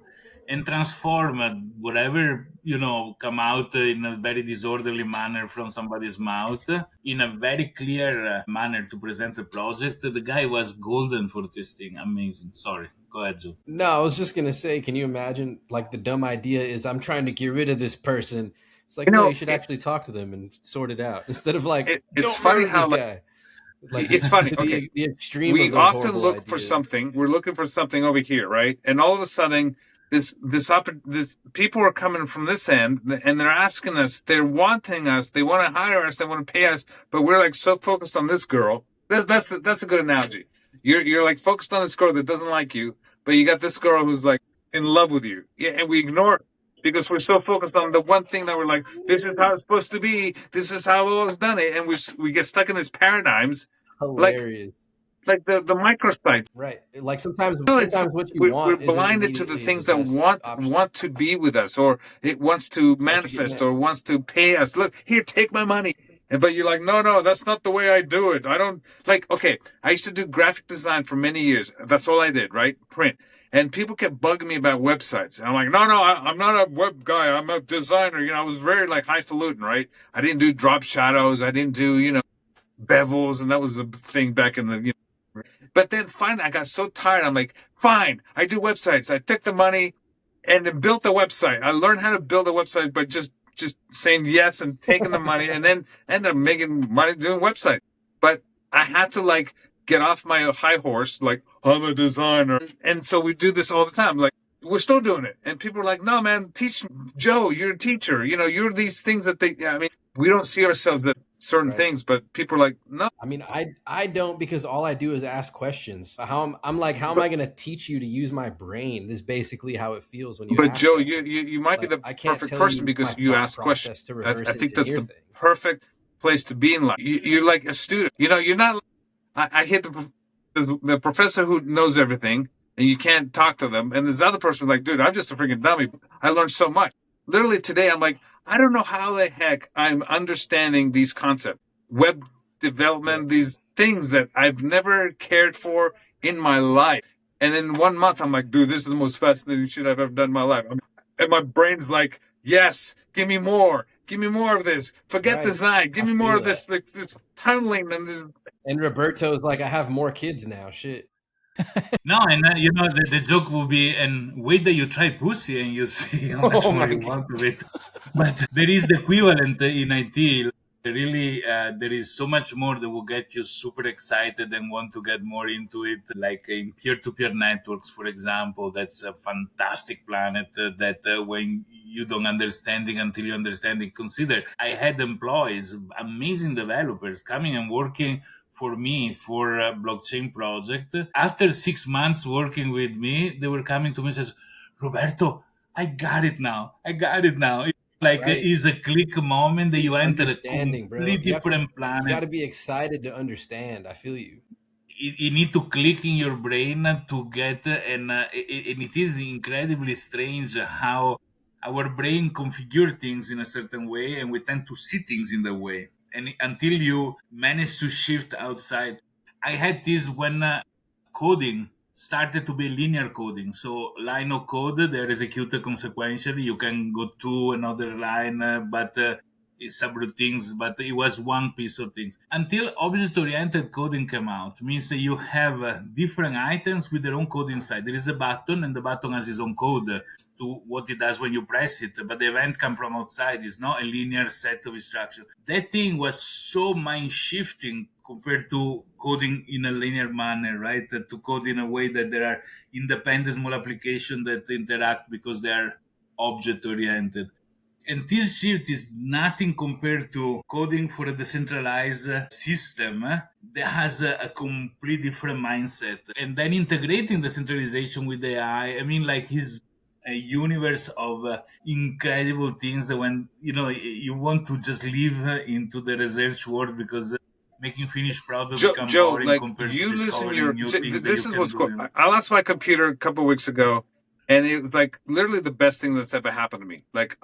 and transform whatever, come out in a very disorderly manner from somebody's mouth in a very clear manner to present a project. The guy was golden for this thing. Amazing. Sorry. Go ahead, Joe. No, I was just gonna say, can you imagine? Like the dumb idea is, I'm trying to get rid of this person. It's like, no, you should actually talk to them and sort it out instead of like, it's funny how guy. Like it's funny. Okay, the extreme. We of those often look ideas. for something. We're looking for something over here, right? And all of a sudden, this people are coming from this end, and they're asking us. They're wanting us. They want to hire us. They want to pay us. But we're like so focused on this girl. That's a good analogy. You're like focused on this girl that doesn't like you, but you got this girl who's like in love with you. Yeah, and we ignore it because we're so focused on the one thing that we're like, this is how it's supposed to be. This is how it was done. And we get stuck in these paradigms. Hilarious. Like the microsite, right? Like sometimes what you we're want, blinded to the things that want to be with us, or it wants to manifest, or wants to pay us. Look here, take my money. But you're like, no, that's not the way I do it. I don't like. Okay, I used to do graphic design for many years. That's all I did, right? Print. And people kept bugging me about websites. And I'm like, no, I'm not a web guy. I'm a designer. I was very like highfalutin, right? I didn't do drop shadows. I didn't do, bevels. And that was a thing back in the, But then finally I got so tired. I'm like, fine, I do websites. I took the money and then built the website. I learned how to build a website by just saying yes and taking the money, and then ended up making money doing website. But I had to like get off my high horse, like I'm a designer. And so we do this all the time. Like we're still doing it. And people are like, no, man, teach Joe, you're a teacher. You're these things that we don't see ourselves as certain things, but people are like, no. I mean, I don't, because all I do is ask questions. How am I going to teach you to use my brain? This is basically how it feels when you. But ask Joe, questions. you might be the perfect person because you ask questions. I think that's the perfect place to be in life. You're like a student. You're not. I hit the professor who knows everything, and you can't talk to them. And this other person like, dude, I'm just a freaking dummy. I learned so much. Literally today, I'm like, I don't know how the heck I'm understanding these concepts, web development, these things that I've never cared for in my life. And in 1 month, I'm like, dude, this is the most fascinating shit I've ever done in my life. And my brain's like, yes, give me more. Give me more of this. Forget design. Give me more of this tunneling and this. And Roberto's like, I have more kids now. Shit. No, and the joke will be, and wait till you try pussy and you see how much more you want of it. But there is the equivalent in IT. Really, there is so much more that will get you super excited and want to get more into it. Like in peer-to-peer networks, for example, that's a fantastic planet that when you don't understand it until you understand it. Consider, I had employees, amazing developers coming and working for me for a blockchain project. After 6 months working with me, they were coming to me and says, Roberto, I got it now. Like it's a click moment that you enter a completely different planet. You got to be excited to understand. I feel you. You need to click in your brain to get, and it is incredibly strange how our brain configure things in a certain way, and we tend to see things in the way. And until you manage to shift outside. I had this when coding started to be linear coding. So line of code, they're executed consequentially. You can go to another line, but subroutines, but it was one piece of things. Until object-oriented coding came out, means that you have different items with their own code inside. There is a button, and the button has its own code to what it does when you press it, but the event comes from outside. It's not a linear set of instructions. That thing was so mind-shifting compared to coding in a linear manner, right? To code in a way that there are independent small applications that interact because they are object-oriented. And this shift is nothing compared to coding for a decentralized system that has a complete different mindset. And then integrating decentralization with AI, I mean, like his a universe of incredible things that when you want to just live into the research world, because making finished product become Joe, boring like compared to you losing discovering your. new things that This you is can what's do. cool. I lost my computer a couple of weeks ago, and it was like literally the best thing that's ever happened to me. Like,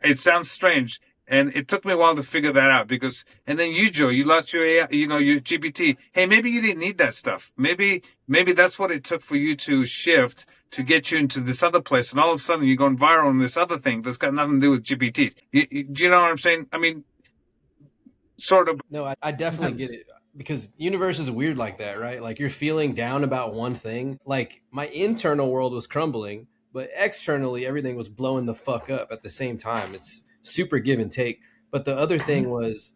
it sounds strange, and it took me a while to figure that out because. And then you, Joe, you lost your AI, your GPT. Hey, maybe you didn't need that stuff. Maybe that's what it took for you to shift to get you into this other place, and all of a sudden you're going viral on this other thing that's got nothing to do with GPT. Do you know what I'm saying? I mean, sort of. No, I definitely get it, because universe is weird like that, right? Like you're feeling down about one thing. Like my internal world was crumbling, but externally everything was blowing the fuck up at the same time. It's super give and take. But the other thing was,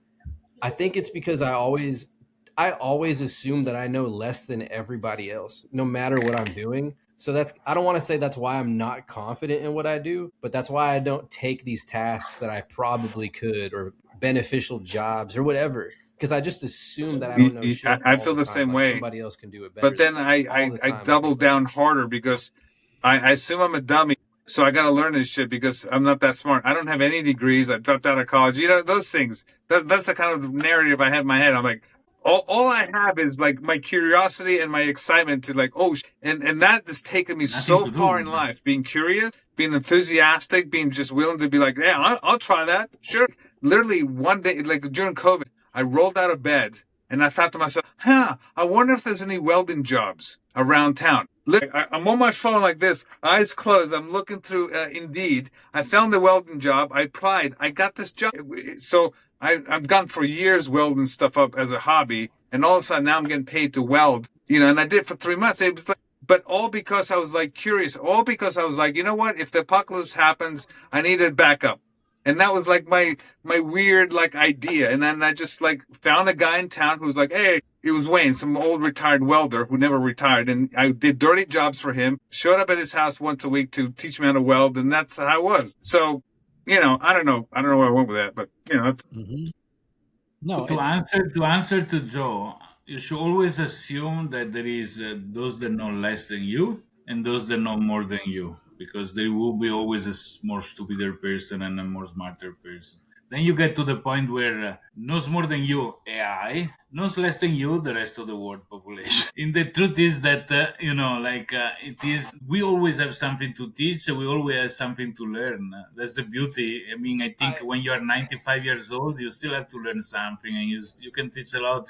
I think it's because I always assume that I know less than everybody else, no matter what I'm doing. So I don't want to say that's why I'm not confident in what I do, but that's why I don't take these tasks that I probably could, or beneficial jobs or whatever, because I just assume that I don't know shit I all feel the the time. same Like way. somebody else can do it better But than then me all the I time. I double think like down harder because I assume I'm a dummy. So I got to learn this shit because I'm not that smart. I don't have any degrees. I dropped out of college. Those things. That's the kind of narrative I have in my head. I'm like, all I have is like my curiosity and my excitement to like, and that has taken me Nothing so to far in do. life. Being curious, being enthusiastic, being just willing to be like, yeah, I'll try that. Sure. Literally one day, like during COVID, I rolled out of bed and I thought to myself, I wonder if there's any welding jobs around town. I'm on my phone like this, eyes closed. I'm looking through Indeed. I found the welding job. I applied. I got this job. So I've gone for years welding stuff up as a hobby. And all of a sudden now I'm getting paid to weld, and I did it for 3 months. It was like, but all because I was like curious, all because I was like, you know what? If the apocalypse happens, I need a backup. And that was like my weird like idea. And then I just like found a guy in town who was like, hey, it was Wayne, some old retired welder who never retired. And I did dirty jobs for him, showed up at his house once a week to teach me how to weld. And that's how it was. So, I don't know. I don't know where I went with that, but No, To answer to Joe, you should always assume that there is those that know less than you and those that know more than you, because there will be always more stupider person and a more smarter person. Then you get to the point where knows more than you AI, knows less than you the rest of the world population. And the truth is that it is, we always have something to teach, we always have something to learn. That's the beauty. I mean, I think when you are 95 years old, you still have to learn something, and you can teach a lot.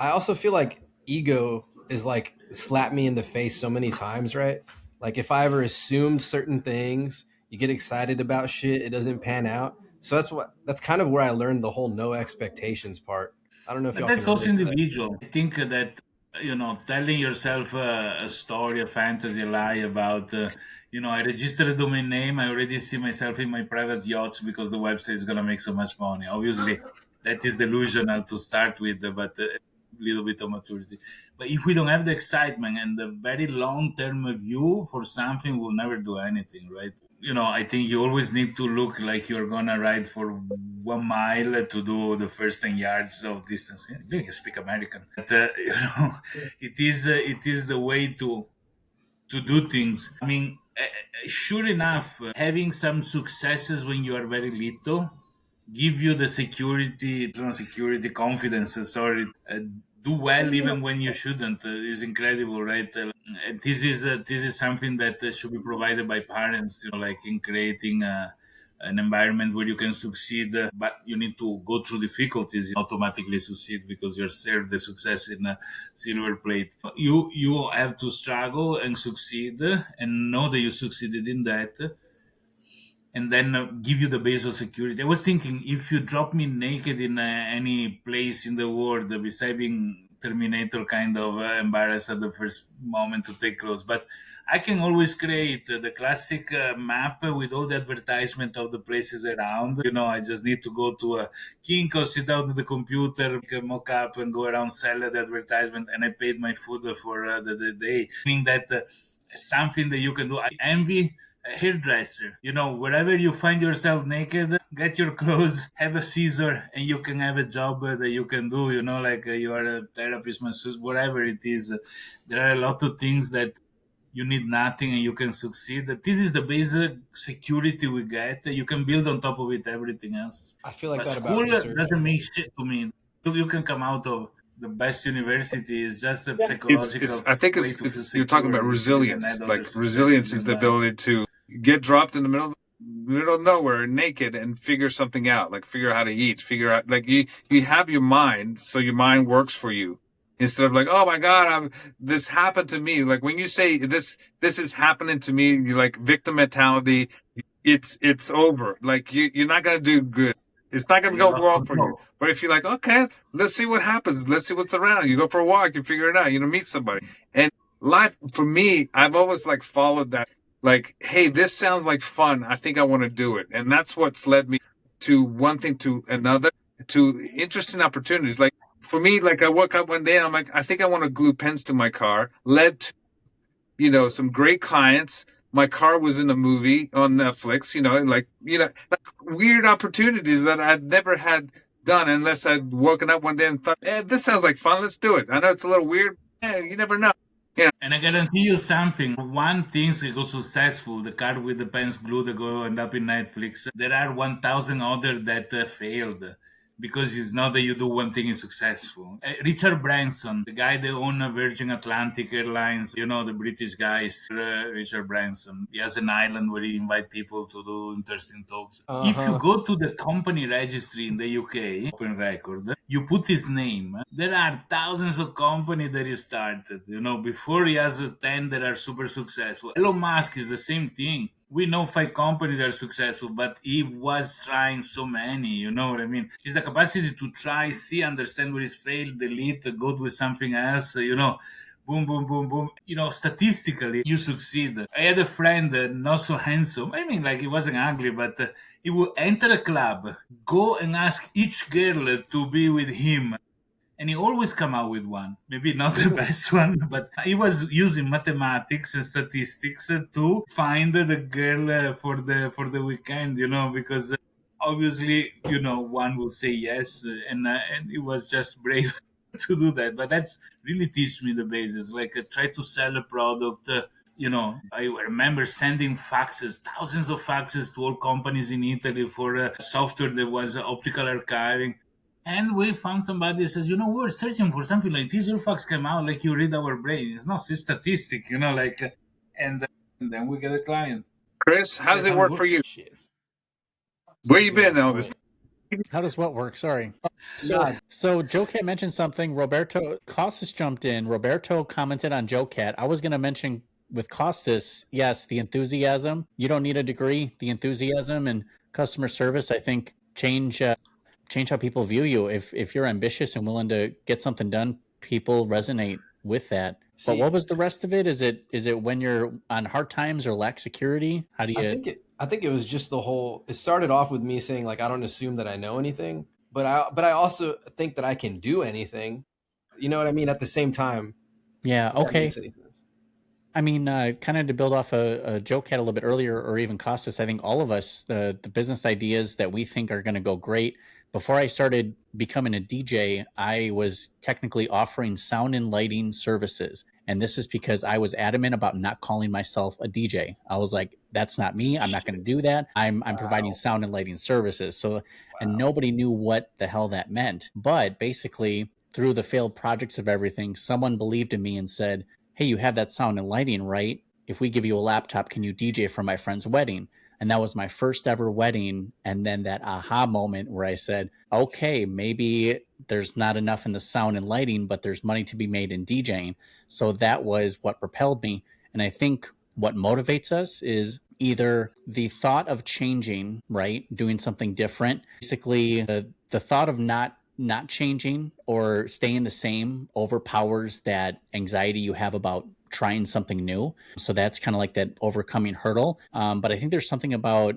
I also feel like ego is like slapped me in the face so many times, right? Like if I ever assumed certain things, you get excited about shit, it doesn't pan out. So that's kind of where I learned the whole no expectations part. I don't know if But y'all can that's also relate to that. individual. I think that telling yourself a story, a fantasy, a lie about I registered a domain name. I already see myself in my private yachts because the website is gonna make so much money. Obviously, that is delusional to start with, but a little bit of maturity. But if we don't have the excitement and the very long term view for something, we'll never do anything, right? I think you always need to look like you're gonna ride for 1 mile to do the first 10 yards of distance. You can speak American, but it is the way to do things. I mean, sure enough, having some successes when you are very little give you the security, not security, confidence. Sorry, do well even when you shouldn't is incredible, right? And this is something that should be provided by parents. Like in creating an environment where you can succeed, but you need to go through difficulties. You automatically succeed because you're served the success in a silver plate. You have to struggle and succeed, and know that you succeeded in that, and then give you the base of security. I was thinking, if you drop me naked in any place in the world, beside being Terminator kind of embarrassed at the first moment to take clothes, but I can always create the classic map with all the advertisement of the places around. I just need to go to a Kinko, sit down at the computer, make a mock-up, and go around sell the advertisement, and I paid my food for the day. Meaning that something that you can do. I envy a hairdresser. Wherever you find yourself naked, get your clothes, have a scissor, and you can have a job that you can do. Like you are a therapist, masseuse, whatever it is. There are a lot of things that you need nothing and you can succeed. This is the basic security we get. You can build on top of it everything else. I feel like But that school about research. doesn't mean shit to me. You can come out of the best university. It's just a It's psychological I think way to feel it's you're talking about secure. resilience. And Like resilience is the ability to get dropped in the middle of nowhere naked and figure something out, like figure out how to eat, figure out, like you have your mind, so your mind works for you instead of like, oh my god, this happened to me. Like when you say this is happening to me, you like victim mentality. It's over. Like you're not gonna do good. It's not gonna go wrong for you. But if you're like, okay, let's see what happens. Let's see what's around. You go for a walk, you figure it out. Meet somebody. And life for me, I've always like followed that. Like, hey, this sounds like fun. I think I want to do it. And that's what's led me to one thing to another, to interesting opportunities. Like for me, like I woke up one day and I'm like, I think I want to glue pens to my car. Led to, some great clients. My car was in a movie on Netflix, like weird opportunities that I'd never had done unless I'd woken up one day and thought, this sounds like fun. Let's do it. I know it's a little weird. You never know. And I guarantee you something. One thing that goes successful, the car with the pens glued that go end up in Netflix. There are 1,000 other that failed. Because it's not that you do one thing is successful. Richard Branson, the guy that owned Virgin Atlantic Airlines, the British guys, Richard Branson. He has an island where he invites people to do interesting talks. If you go to the company registry in the UK, open record, you put his name. There are thousands of companies that he started. Before he has 10 that are super successful. Elon Musk is the same thing. We know 5 companies are successful, but he was trying so many, you know what I mean? It's the capacity to try, see, understand where it's failed, delete, go with something else, boom, boom, boom, boom. Statistically, you succeed. I had a friend, not so handsome. I mean, like, he wasn't ugly, but he would enter a club, go and ask each girl to be with him. And he always come out with one. Maybe not the best one, but he was using mathematics and statistics to find the girl for the weekend, because obviously, one will say yes, and it was just brave to do that. But that's really teach me the basis. Like try to sell a product. I remember sending faxes, thousands of faxes to all companies in Italy for software that was optical archiving. And we found somebody that says, we're searching for something like this. Your fax came out like you read our brain. It's not a statistic, and then we get a client. Chris, how does it work for you? Shit. Where you been all this time? How does what work? Sorry. So Joe Cat mentioned something. Roberto Costas jumped in. Roberto commented on Joe Cat. I was going to mention with Costas, yes, the enthusiasm. You don't need a degree. The enthusiasm and customer service, I think, change how people view you. If you're ambitious and willing to get something done, people resonate with that. But what was the rest of it? Is it when you're on hard times or lack security? How do you? I think it was just the whole. It started off with me saying like I don't assume that I know anything, but I also think that I can do anything. You know what I mean? At the same time. Yeah. Okay. I mean, kind of to build off a Joe Cat a little bit earlier, or even Costas, I think all of us, the business ideas that we think are going to go great. Before I started becoming a DJ, I was technically offering sound and lighting services. And this is because I was adamant about not calling myself a DJ. I was like, that's not me. I'm not going to do that. I'm providing sound and lighting services. So, and nobody knew what the hell that meant. But basically, through the failed projects of everything, someone believed in me and said, hey, you have that sound and lighting, right? If we give you a laptop, can you DJ for my friend's wedding? And that was my first ever wedding. And then that aha moment where I said, okay, maybe there's not enough in the sound and lighting, but there's money to be made in DJing. So that was what propelled me. And I think what motivates us is either the thought of changing, right, doing something different, basically the thought of not changing or staying the same overpowers that anxiety you have about trying something new. So that's kind of like that overcoming hurdle. But I think there's something about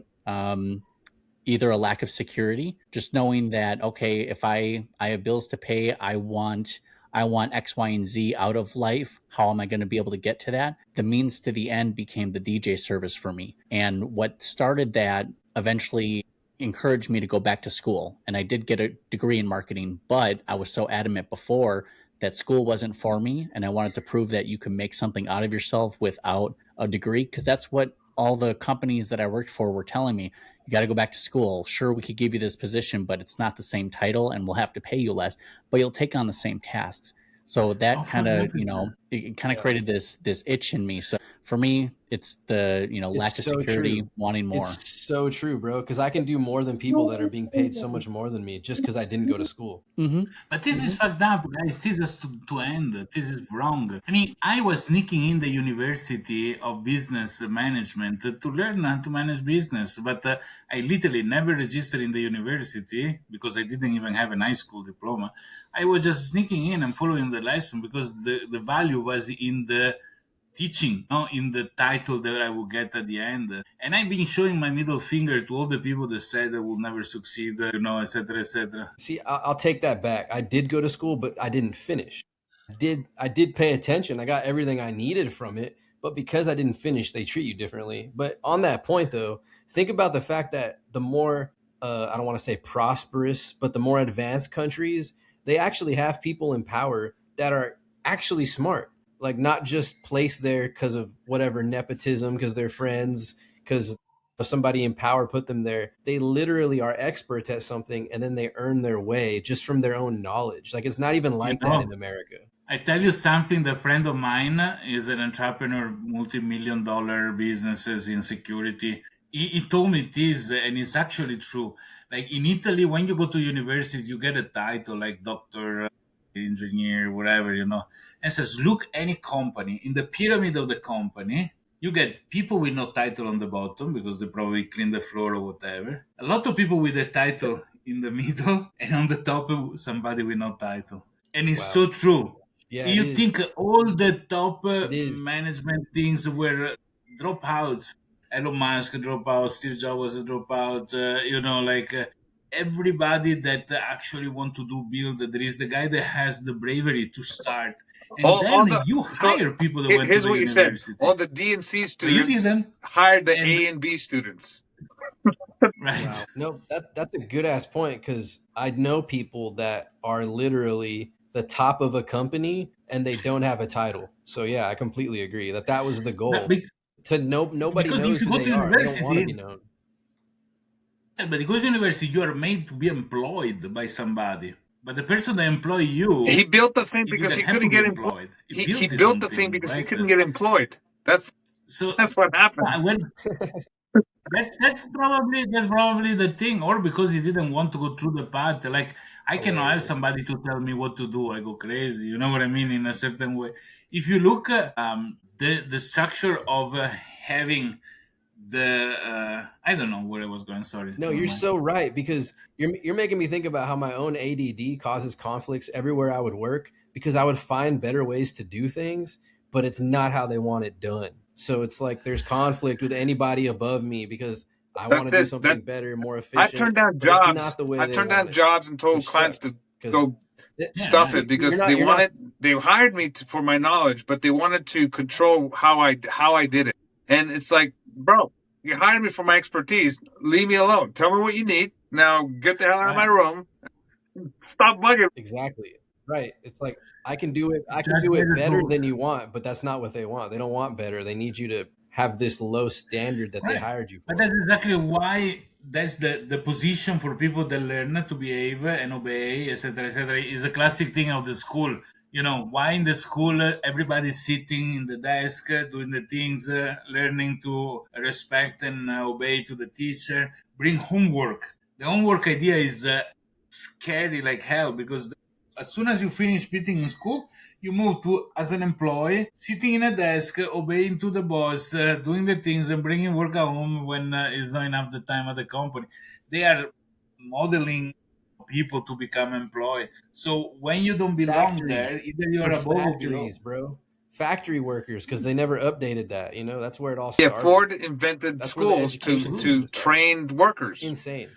either a lack of security, just knowing that, okay, if I have bills to pay, I want X, Y, and Z out of life. How am I going to be able to get to that? The means to the end became the DJ service for me. And what started that eventually encouraged me to go back to school. And I did get a degree in marketing, but I was so adamant before that school wasn't for me. And I wanted to prove that you can make something out of yourself without a degree, because that's what all the companies that I worked for were telling me. You got to go back to school. Sure, we could give you this position, but it's not the same title and we'll have to pay you less, but you'll take on the same tasks. So that kind of, it kind of created this itch in me. So for me, it's the, lack of security, wanting more. It's so true, bro. Because I can do more than people that are being paid so much more than me just because I didn't go to school. Mm-hmm. But this is fucked up, guys. This is to end. This is wrong. I mean, I was sneaking in the University of Business Management to learn how to manage business, but I literally never registered in the university because I didn't even have an high school diploma. I was just sneaking in and following the lesson because the value was in the teaching, not in the title that I would get at the end. And I've been showing my middle finger to all the people that said I will never succeed, etc., etc. See, I'll take that back. I did go to school, but I didn't finish. I did pay attention. I got everything I needed from it, but because I didn't finish, they treat you differently. But on that point, though, think about the fact that the more, I don't want to say prosperous, but the more advanced countries, they actually have people in power that are actually smart. Like not just placed there because of whatever nepotism, because they're friends, because somebody in power put them there. They literally are experts at something and then they earn their way just from their own knowledge. Like it's not even like that in America. I tell you something, the friend of mine is an entrepreneur, multi-million-dollar businesses in security. He told me this, and it's actually true. Like in Italy, when you go to university, you get a title like doctor, engineer, whatever, and says, look, any company, in the pyramid of the company, you get people with no title on the bottom because they probably clean the floor or whatever. A lot of people with a title in the middle, and on the top, somebody with no title. And it's so true. Yeah, you think all the top management things were dropouts? Elon Musk dropout, Steve Jobs was a dropout, everybody that actually want to build. There is the guy that has the bravery to start. And you hire people that went to the university. Said. All the D and C students hired the A and B students. Right. Wow. No, that's a good ass point because I know people that are literally the top of a company and they don't have a title. So yeah, I completely agree that was the goal. Nobody knows who they are. They don't want to be known. Yeah, but because university, you are made to be employed by somebody. But the person that employ you, he built the thing because he couldn't get employed. He built the thing because he couldn't get employed. That's what happened. That's probably the thing, or because he didn't want to go through the path. Like I cannot have somebody to tell me what to do. I go crazy. You know what I mean? In a certain way. If you look at the structure of having I don't know where I was going. Sorry. No, you're so right because you're making me think about how my own ADD causes conflicts everywhere I would work because I would find better ways to do things, but it's not how they want it done. So it's like there's conflict with anybody above me because I want to do something better, more efficient. I've turned down jobs. I've turned down jobs and told clients to go stuff it because they hired me for my knowledge, but they wanted to control how I did it. And it's like, bro, you hired me for my expertise. Leave me alone. Tell me what you need. Now get the hell out of my room. Stop bugging. Exactly. Right. It's like I can do it better than you want, but that's not what they want. They don't want better. They need you to have this low standard that they hired you for. But that's exactly why that's the position for people that learn to behave and obey, etc., etc. is a classic thing of the school. Why in the school everybody's sitting in the desk doing the things, learning to respect and obey to the teacher. Bring homework. The homework idea is scary like hell because as soon as you finish beating in school, you move to as an employee, sitting in a desk, obeying to the boss, doing the things and bringing work at home when it's not enough the time at the company. They are modeling people to become employed. So when you don't belong there, either you're above or below. Bro. Factory workers, because they never updated that. That's where it all Yeah, started. Ford invented schools to train workers. Insane.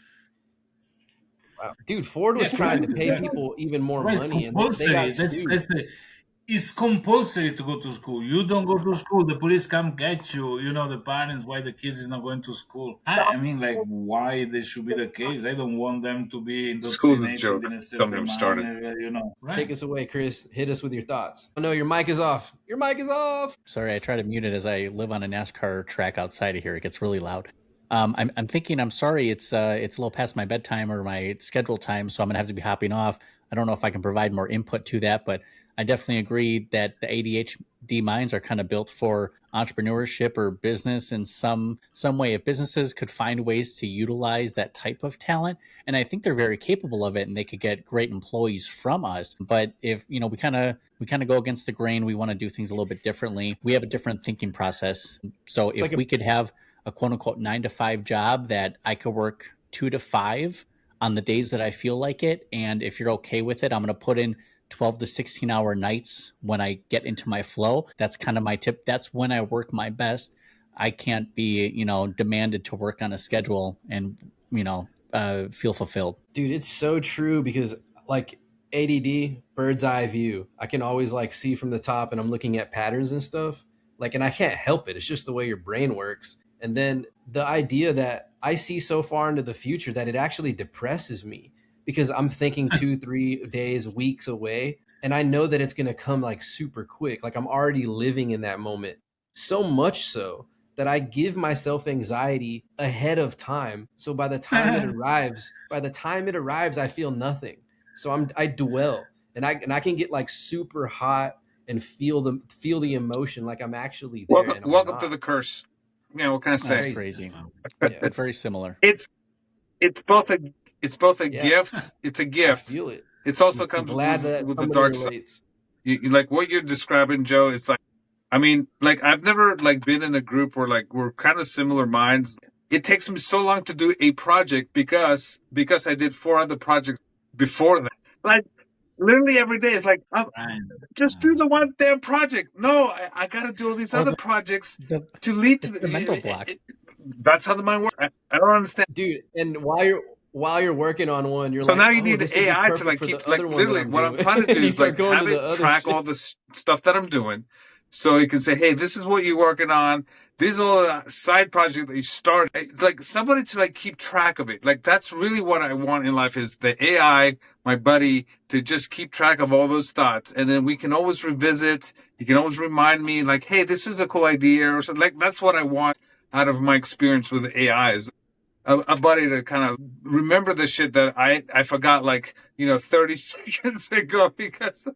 Wow. Dude, Ford was trying to pay people even more money, and they got sued. It's compulsory to go to school. You don't go to school, the police come get you. The parents, why the kids is not going to school. I mean, like, why this should be the case? I don't want them to be indoctrinated in a certain manner, Right. Take us away, Chris. Hit us with your thoughts. Oh, no, your mic is off. Your mic is off. Sorry, I try to mute it as I live on a NASCAR track outside of here. It gets really loud. I'm thinking, I'm sorry, it's a little past my bedtime or my schedule time, so I'm going to have to be hopping off. I don't know if I can provide more input to that, but I definitely agree that the ADHD minds are kind of built for entrepreneurship or business in some way. If businesses could find ways to utilize that type of talent, and I think they're very capable of it, and they could get great employees from us. But if we kind of go against the grain, we want to do things a little bit differently. We have a different thinking process. So if we could have a quote unquote 9-to-5 job that I could work 2 to 5 on the days that I feel like it, and if you're okay with it, I'm going to put in 12 to 16 hour nights when I get into my flow. That's kind of my tip. That's when I work my best. I can't be, demanded to work on a schedule and, feel fulfilled. Dude, it's so true because like ADD, bird's eye view. I can always like see from the top and I'm looking at patterns and stuff. And I can't help it. It's just the way your brain works. And then the idea that I see so far into the future that it actually depresses me, because I'm thinking 2-3 days, weeks away. And I know that it's going to come like super quick. Like I'm already living in that moment. So much so that I give myself anxiety ahead of time. So by the time it arrives, I feel nothing. So I dwell and I can get like super hot and feel the emotion. Like I'm actually there. Welcome to the curse. What can I say? That's crazy. But very similar. It's both a gift. It's a gift. I feel it. It's also comes with the dark side. You like what you're describing, Joe. It's like, I mean, like I've never like been in a group where like we're kind of similar minds. It takes me so long to do a project because I did 4 other projects before that. Like literally every day, it's like just do the one damn project. No, I got to do all these other projects to lead to the mental block. That's how the mind works. I don't understand, dude. And while you're working on one, you're so like, now you need AI to like keep like literally what I'm trying to do is like have it track all the stuff that I'm doing, so you can say, hey, this is what you're working on. These are all the side projects that you started. Like somebody to like keep track of it. Like that's really what I want in life is the AI, my buddy, to just keep track of all those thoughts, and then we can always revisit. You can always remind me, like, hey, this is a cool idea or something. Like that's what I want out of my experience with AI is a buddy to kind of remember the shit that I forgot 30 seconds ago because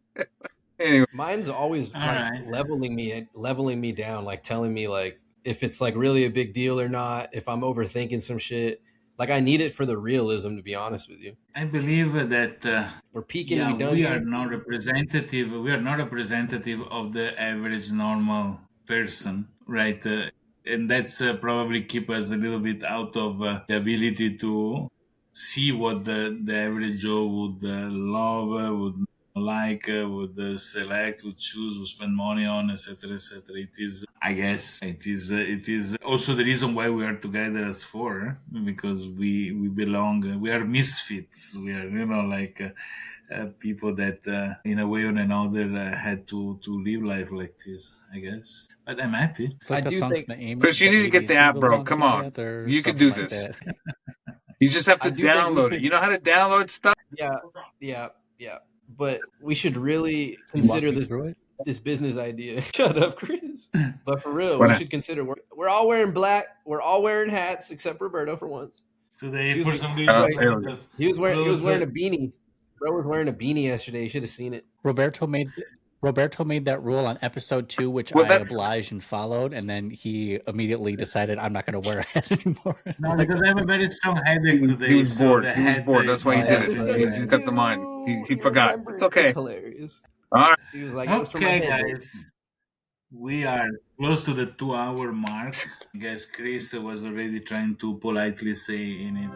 anyway. Mine's always like leveling me down, like telling me like if it's like really a big deal or not, if I'm overthinking some shit. Like I need it for the realism, to be honest with you. I believe that we're peaking. We are not representative. We are not representative of the average normal person, right? And that's probably keep us a little bit out of the ability to see what the average Joe would love, would like, would select, would choose, would spend money on, etc., etc. It is, I guess, it is also the reason why we are together as 4, because we belong. We are misfits. We are, people that in a way or another had to live life like this, I guess. But I'm happy. Like I do think, Chris, you need to get the app, bro. Come on, you can do this. You just have to download it. You know how to download stuff? Yeah. But we should really consider this business idea. Shut up, Chris. But for real, we should consider. We're all wearing black. We're all wearing hats except Roberto for once. Today, for some reason, he was wearing a beanie. Bro was wearing a beanie yesterday. You should have seen it. Roberto made Roberto made that rule on episode 2, which Well, I that's- obliged and followed, and then he immediately decided I'm not going to wear a hat anymore. No, because I have a very strong headache today. He was so bored. the He was head bored. That's why he did it. Episode He's got the mind. He forgot. remembered. It's okay. It's hilarious. All right. He was like, it was for my Okay, headache. guys. We are close to the 2-hour mark. I guess Chris was already trying to politely say in it.